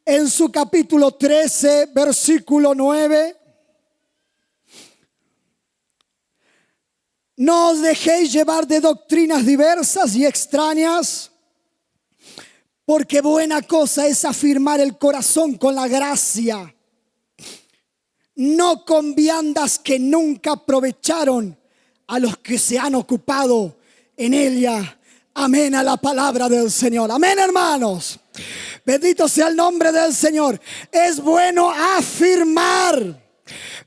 en su capítulo 13, versículo 9: no os dejéis llevar de doctrinas diversas y extrañas, porque buena cosa es afirmar el corazón con la gracia, no con viandas que nunca aprovecharon a los que se han ocupado en ella. Amén a la palabra del Señor. Amén, hermanos. Bendito sea el nombre del Señor. Es bueno afirmar.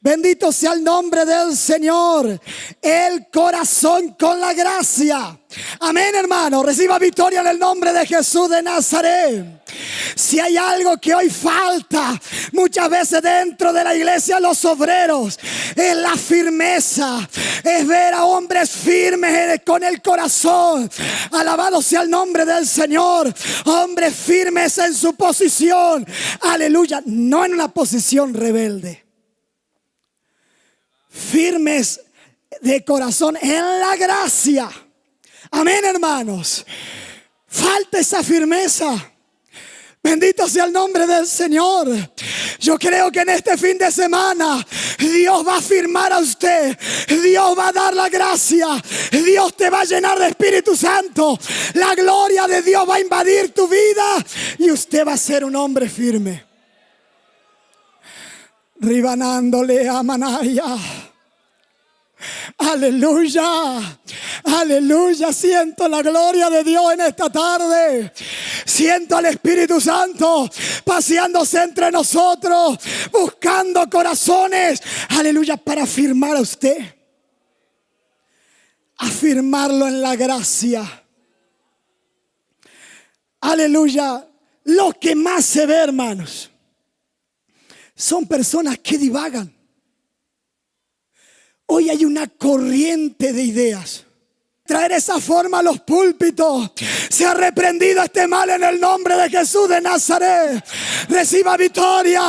Bendito sea el nombre del Señor. El corazón con la gracia. Amén, hermano. Reciba victoria en el nombre de Jesús de Nazaret. Si hay algo que hoy falta muchas veces dentro de la iglesia, los obreros, es la firmeza. Es ver a hombres firmes con el corazón. Alabado sea el nombre del Señor. Hombres firmes en su posición. Aleluya. No en una posición rebelde. Firmes de corazón en la gracia. Amén, hermanos. Falta esa firmeza. Bendito sea el nombre del Señor. Yo creo que en este fin de semana Dios va a afirmar a usted. Dios va a dar la gracia. Dios te va a llenar de Espíritu Santo. La gloria de Dios va a invadir tu vida y usted va a ser un hombre firme. Ribanándole a Manaya. Aleluya, aleluya. Siento la gloria de Dios en esta tarde. Siento al Espíritu Santo paseándose entre nosotros, buscando corazones, aleluya, para afirmar a usted, afirmarlo en la gracia. Aleluya. Lo que más se ve, hermanos, son personas que divagan. Hoy hay una corriente de ideas. Traer esa forma a los púlpitos. Se ha reprendido este mal en el nombre de Jesús de Nazaret. Reciba victoria.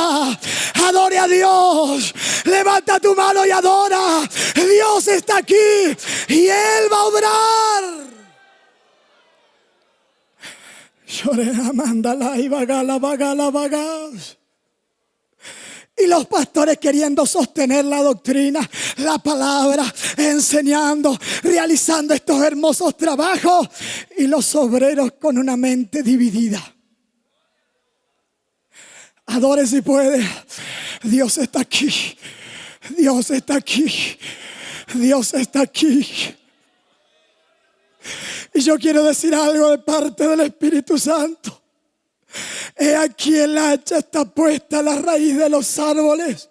Adore a Dios. Levanta tu mano y adora. Dios está aquí y Él va a obrar. Lloré, mandala y vagala, vagala, vagas. Y los pastores queriendo sostener la doctrina, la palabra, enseñando, realizando estos hermosos trabajos. Y los obreros con una mente dividida. Adore si puede. Dios está aquí. Dios está aquí. Dios está aquí. Y yo quiero decir algo de parte del Espíritu Santo. He aquí el hacha está puesta a la raíz de los árboles.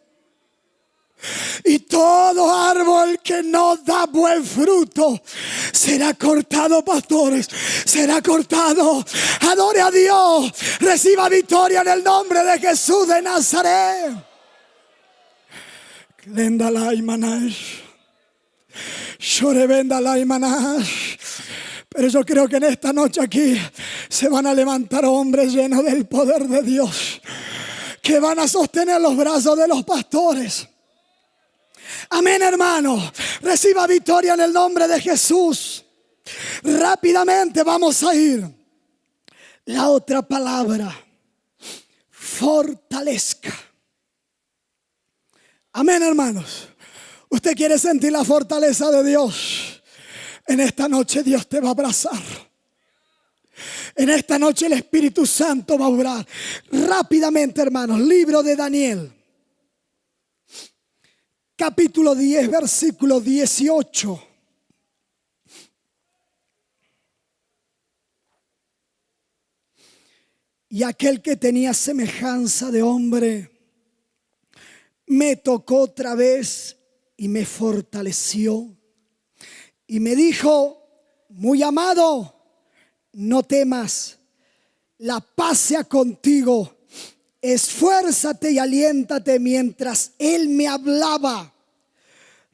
Y todo árbol que no da buen fruto será cortado, pastores. Será cortado. Adore a Dios. Reciba victoria en el nombre de Jesús de Nazaret. Clendalai manash. Shorebendalai manash. Pero yo creo que en esta noche aquí se van a levantar hombres llenos del poder de Dios, que van a sostener los brazos de los pastores. Amén, hermano. Reciba victoria en el nombre de Jesús. Rápidamente vamos a ir. La otra palabra, fortalezca. Amén, hermanos. Usted quiere sentir la fortaleza de Dios. En esta noche Dios te va a abrazar. En esta noche el Espíritu Santo va a obrar. Rápidamente, hermanos, libro de Daniel. Capítulo 10, versículo 18. Y aquel que tenía semejanza de hombre me tocó otra vez y me fortaleció. Y me dijo, muy amado, no temas, la paz sea contigo. Esfuérzate y aliéntate. Mientras él me hablaba,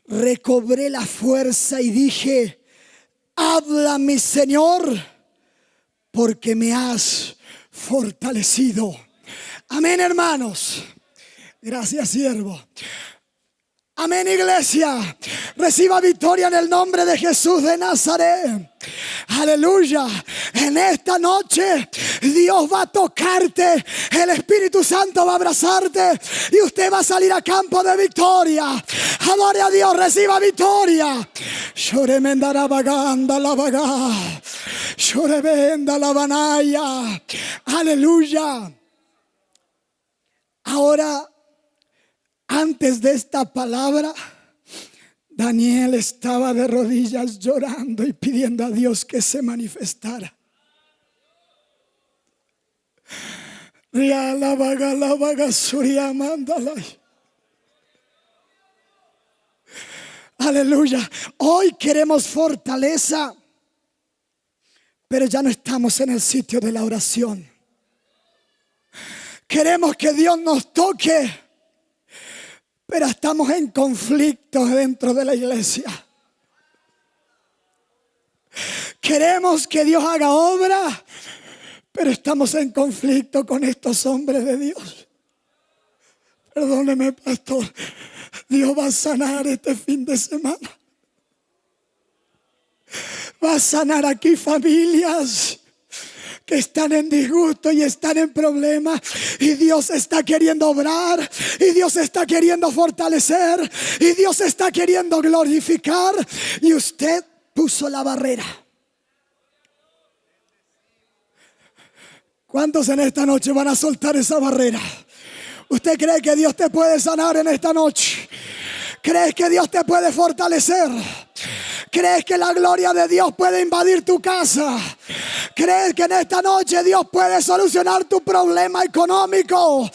recobré la fuerza y dije, habla, mi Señor, porque me has fortalecido. Amén, hermanos. Gracias, siervo. Amén, iglesia. Reciba victoria en el nombre de Jesús de Nazaret. Aleluya. En esta noche Dios va a tocarte. El Espíritu Santo va a abrazarte. Y usted va a salir a campo de victoria. Adore a Dios. Reciba victoria. Shoremendara baganda la vaga. Shorebenda la banaya. Aleluya. Ahora, antes de esta palabra, Daniel estaba de rodillas llorando y pidiendo a Dios que se manifestara. Aleluya. Hoy queremos fortaleza, pero ya no estamos en el sitio de la oración. Queremos que Dios nos toque, pero estamos en conflicto dentro de la iglesia. Queremos que Dios haga obra, pero estamos en conflicto con estos hombres de Dios. Perdóneme, pastor. Dios va a sanar este fin de semana. Va a sanar aquí familias que están en disgusto y están en problemas, y Dios está queriendo obrar, y Dios está queriendo fortalecer, y Dios está queriendo glorificar, y usted puso la barrera. ¿Cuántos en esta noche van a soltar esa barrera? ¿Usted cree que Dios te puede sanar en esta noche? ¿Crees que Dios te puede fortalecer? ¿Crees que la gloria de Dios puede invadir tu casa? ¿Crees que en esta noche Dios puede solucionar tu problema económico?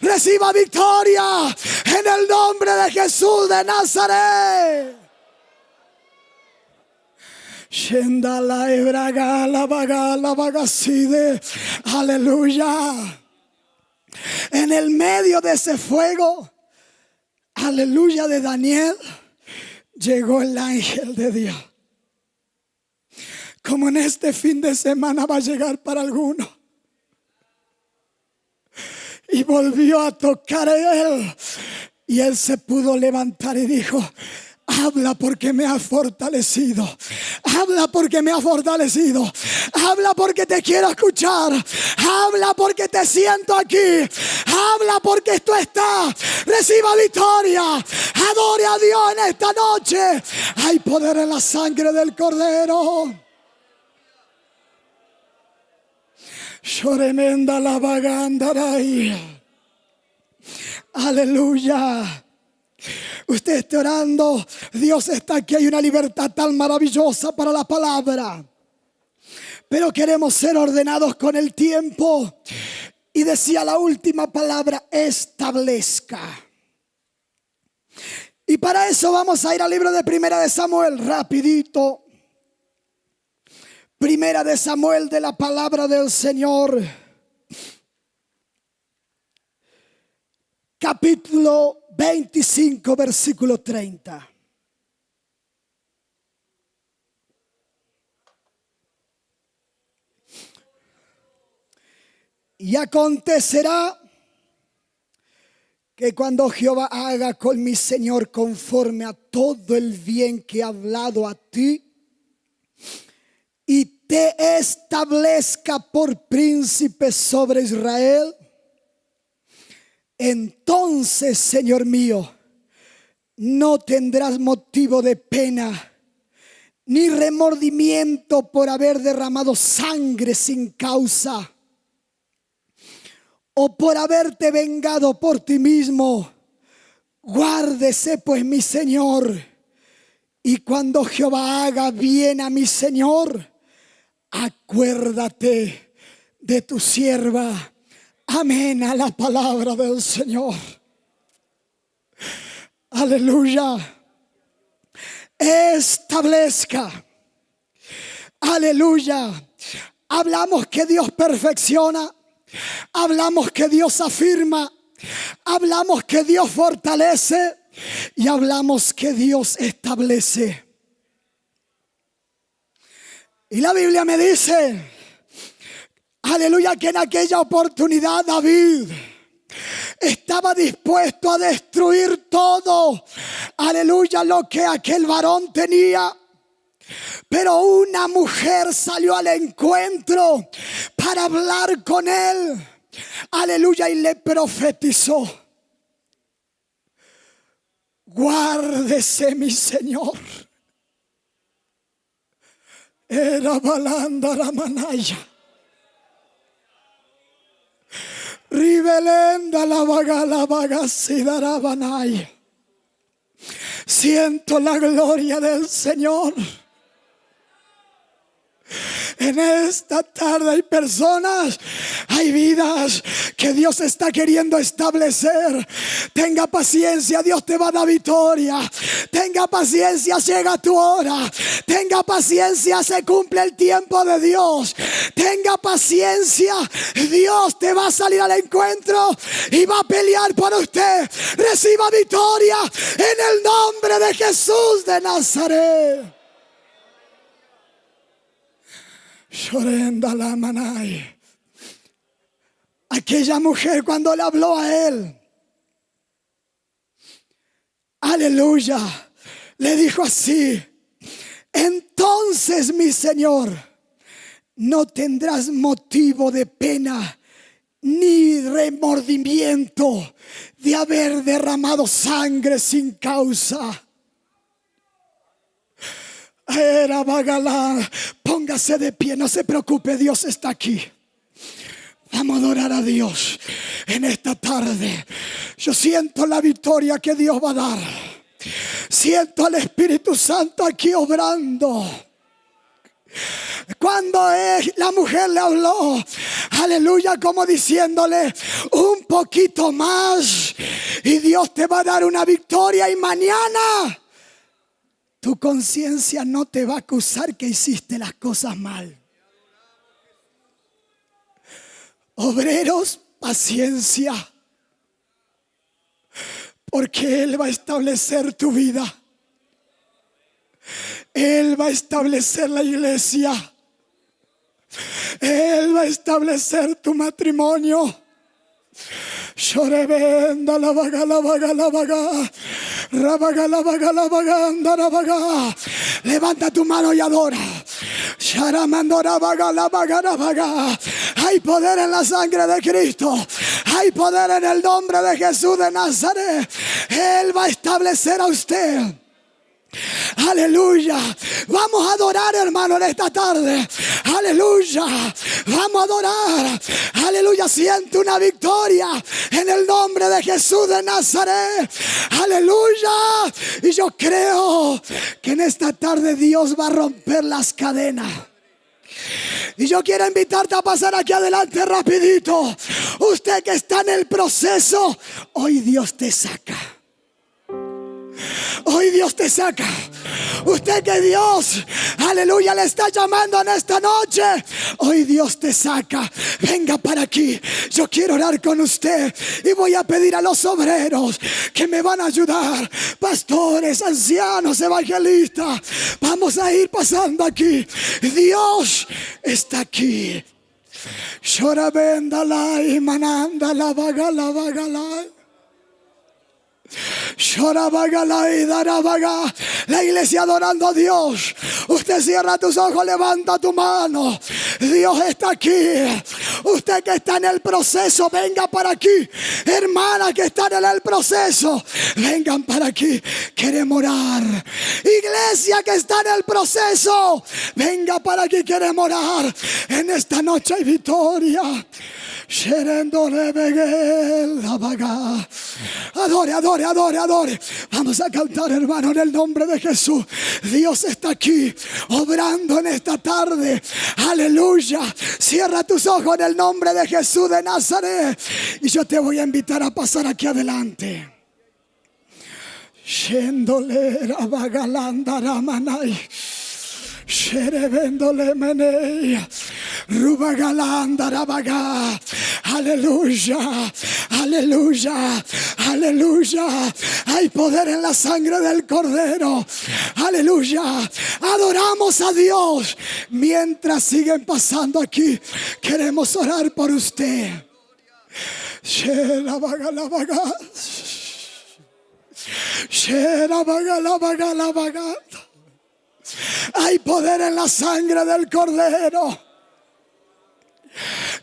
Reciba victoria en el nombre de Jesús de Nazaret. Aleluya. En el medio de ese fuego, aleluya, de Daniel, llegó el ángel de Dios. Como en este fin de semana va a llegar para algunos. Y volvió a tocar a él. Y él se pudo levantar y dijo, habla porque me has fortalecido. Habla porque me has fortalecido. Habla porque te quiero escuchar. Habla porque te siento aquí. Habla porque esto está. Reciba victoria. Adore a Dios en esta noche. Hay poder en la sangre del Cordero. Shoremenda la vagandaray. Aleluya. Usted esté orando, Dios está aquí, hay una libertad tan maravillosa para la palabra. Pero queremos ser ordenados con el tiempo. Y decía la última palabra, establezca. Y para eso vamos a ir al libro de Primera de Samuel, rapidito. Primera de Samuel, de la palabra del Señor. Capítulo 25, versículo 30. Y acontecerá que cuando Jehová haga con mi Señor conforme a todo el bien que ha hablado a ti, y te establezca por príncipe sobre Israel, entonces, Señor mío, no tendrás motivo de pena ni remordimiento por haber derramado sangre sin causa, o por haberte vengado por ti mismo. Guárdese pues mi Señor, y cuando Jehová haga bien a mi Señor, acuérdate de tu sierva. Amén a la palabra del Señor. Aleluya. Establezca. Aleluya. Hablamos que Dios perfecciona. Hablamos que Dios afirma. Hablamos que Dios fortalece. Y hablamos que Dios establece. Y la Biblia me dice, aleluya, que en aquella oportunidad David estaba dispuesto a destruir todo, aleluya, lo que aquel varón tenía. Pero una mujer salió al encuentro para hablar con él, aleluya, y le profetizó: guárdese mi Señor. Era balanda la manaya. Rivelenda la vaga sidarabanay. Siento la gloria del Señor. En esta tarde hay personas, hay vidas que Dios está queriendo establecer. Tenga paciencia, Dios te va a dar victoria. Tenga paciencia, llega tu hora. Tenga paciencia, se cumple el tiempo de Dios. Tenga paciencia, Dios te va a salir al encuentro y va a pelear por usted. Reciba victoria en el nombre de Jesús de Nazaret. Llorenda la manay. Aquella mujer, cuando le habló a él, aleluya, le dijo así: entonces mi Señor, no tendrás motivo de pena ni remordimiento de haber derramado sangre sin causa. Era Bagalá. Póngase de pie, no se preocupe, Dios está aquí. Vamos a adorar a Dios en esta tarde. Yo siento la victoria que Dios va a dar. Siento al Espíritu Santo aquí obrando. Cuando la mujer le habló, aleluya, como diciéndole: un poquito más y Dios te va a dar una victoria, y mañana tu conciencia no te va a acusar que hiciste las cosas mal. Obreros, paciencia, porque Él va a establecer tu vida. Él va a establecer la iglesia. Él va a establecer tu matrimonio. Llorevenda la vaga, la vaga, la vaga. Rabaga, la vaga, la vaga, anda la vaga. Levanta tu mano y adora. Sharamandora vaga, la vaga, la vaga. Hay poder en la sangre de Cristo. Hay poder en el nombre de Jesús de Nazaret. Él va a establecer a usted. Aleluya. Vamos a adorar, hermano, en esta tarde. Aleluya. Vamos a adorar. Aleluya. Siento una victoria en el nombre de Jesús de Nazaret. Aleluya. Y yo creo que en esta tarde Dios va a romper las cadenas. Y yo quiero invitarte a pasar aquí adelante rapidito. Usted que está en el proceso, hoy Dios te saca. Hoy Dios te saca. Usted que Dios, aleluya, le está llamando en esta noche. Hoy Dios te saca. Venga para aquí. Yo quiero orar con usted y voy a pedir a los obreros que me van a ayudar. Pastores, ancianos, evangelistas. Vamos a ir pasando aquí. Dios está aquí. Lloravendala y mananda la bagala bagala. La iglesia adorando a Dios. Usted cierra tus ojos, levanta tu mano. Dios está aquí. Usted que está en el proceso, venga para aquí. Hermana que están en el proceso, vengan para aquí. Queremos orar. Iglesia que está en el proceso, venga para aquí. Queremos orar. En esta noche hay victoria. Adore, adore, adore, adore. Vamos a cantar, hermano, en el nombre de Jesús. Dios está aquí, obrando en esta tarde. Aleluya. Cierra tus ojos en el nombre de Jesús de Nazaret. Y yo te voy a invitar a pasar aquí adelante. Shendolera bagalanda ramanay. Sherebendole menei. Rubagalanda rabaga. Aleluya, aleluya, aleluya. Hay poder en la sangre del Cordero. Aleluya. Adoramos a Dios. Mientras siguen pasando aquí, queremos orar por usted. Sherabagalabaga. Sherabagalabaga. Hay poder en la sangre del Cordero.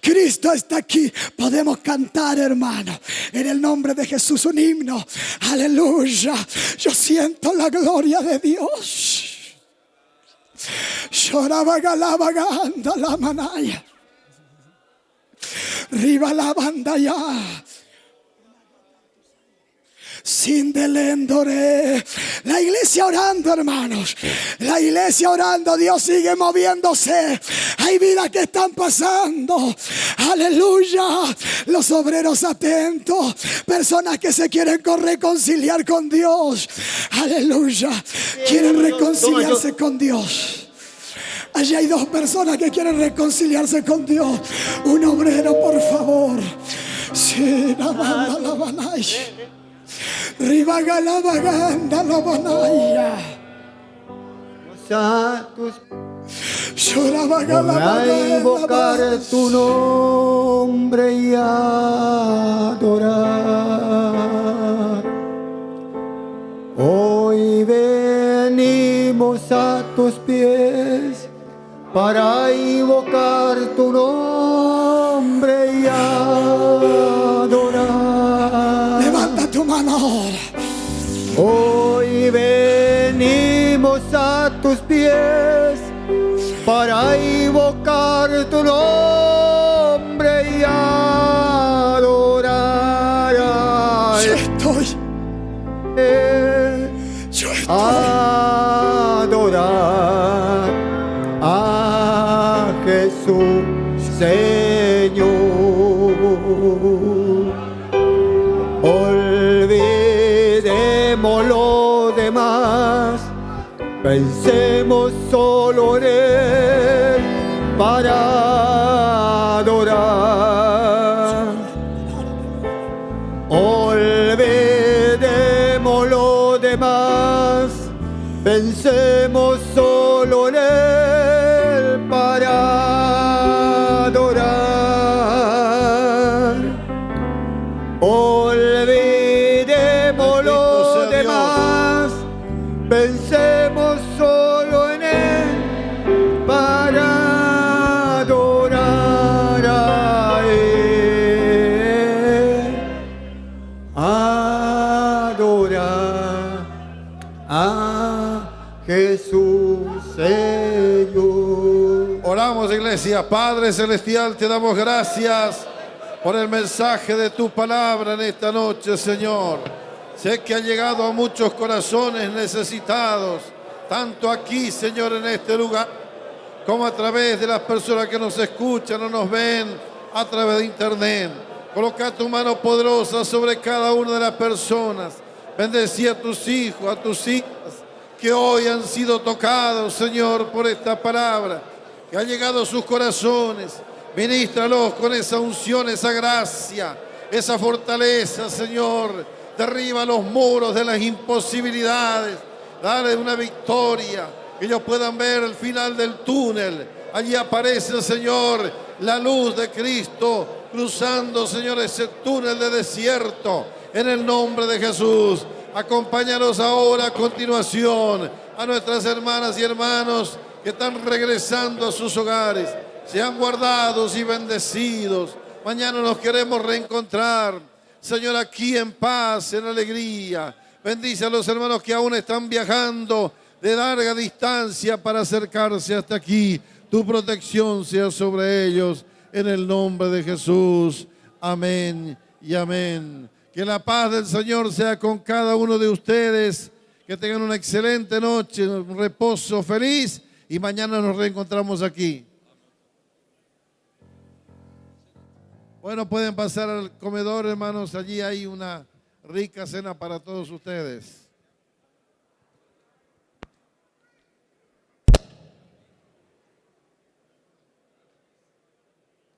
Cristo está aquí. Podemos cantar, hermano, en el nombre de Jesús un himno. Aleluya. Yo siento la gloria de Dios. Llorabagalabaganda la manaya. Riba la banda ya. Sin delendore. La iglesia orando, hermanos. La iglesia orando. Dios sigue moviéndose. Hay vidas que están pasando. Aleluya. Los obreros atentos. Personas que se quieren reconciliar con Dios. Aleluya. Quieren reconciliarse con Dios. Allí hay dos personas que quieren reconciliarse con Dios. Un obrero, por favor. Sí, la banda la banaya. Ribagalabaganda la banaya. Para invocar tu nombre y adorar. Hoy venimos a tus pies para invocar tu nombre y adorar. Levanta tu mano ahora. Hoy venimos a tus pies para invocar tu nombre y adorar. Yo estoy. Yo estoy. Adorar a Jesús, Señor. Olvidemos lo demás, pensemos solo en Él para adorar. Olvidemos lo demás, pensemos solo en Él para adorar. Olvidemos lo demás, pensemos solo en Él para adorar a Él. Adorar a Jesús, Señor. Oramos, iglesia. Padre celestial, te damos gracias por el mensaje de tu palabra en esta noche, Señor. Sé que ha llegado a muchos corazones necesitados, tanto aquí, Señor, en este lugar, como a través de las personas que nos escuchan o nos ven a través de internet. Coloca tu mano poderosa sobre cada una de las personas. Bendecí a tus hijos, a tus hijas, que hoy han sido tocados, Señor, por esta palabra, que ha llegado a sus corazones. Ministralos con esa unción, esa gracia, esa fortaleza, Señor. Derriba los muros de las imposibilidades. Dale una victoria, que ellos puedan ver el final del túnel. Allí aparece, Señor, la luz de Cristo, cruzando, Señor, ese túnel de desierto. En el nombre de Jesús, acompáñanos ahora a continuación a nuestras hermanas y hermanos que están regresando a sus hogares. Sean guardados y bendecidos. Mañana nos queremos reencontrar, Señor, aquí en paz, en alegría. Bendice a los hermanos que aún están viajando de larga distancia para acercarse hasta aquí. Tu protección sea sobre ellos, en el nombre de Jesús. Amén y amén. Que la paz del Señor sea con cada uno de ustedes. Que tengan una excelente noche, un reposo feliz, y mañana nos reencontramos aquí. Bueno, pueden pasar al comedor, hermanos. Allí hay una rica cena para todos ustedes.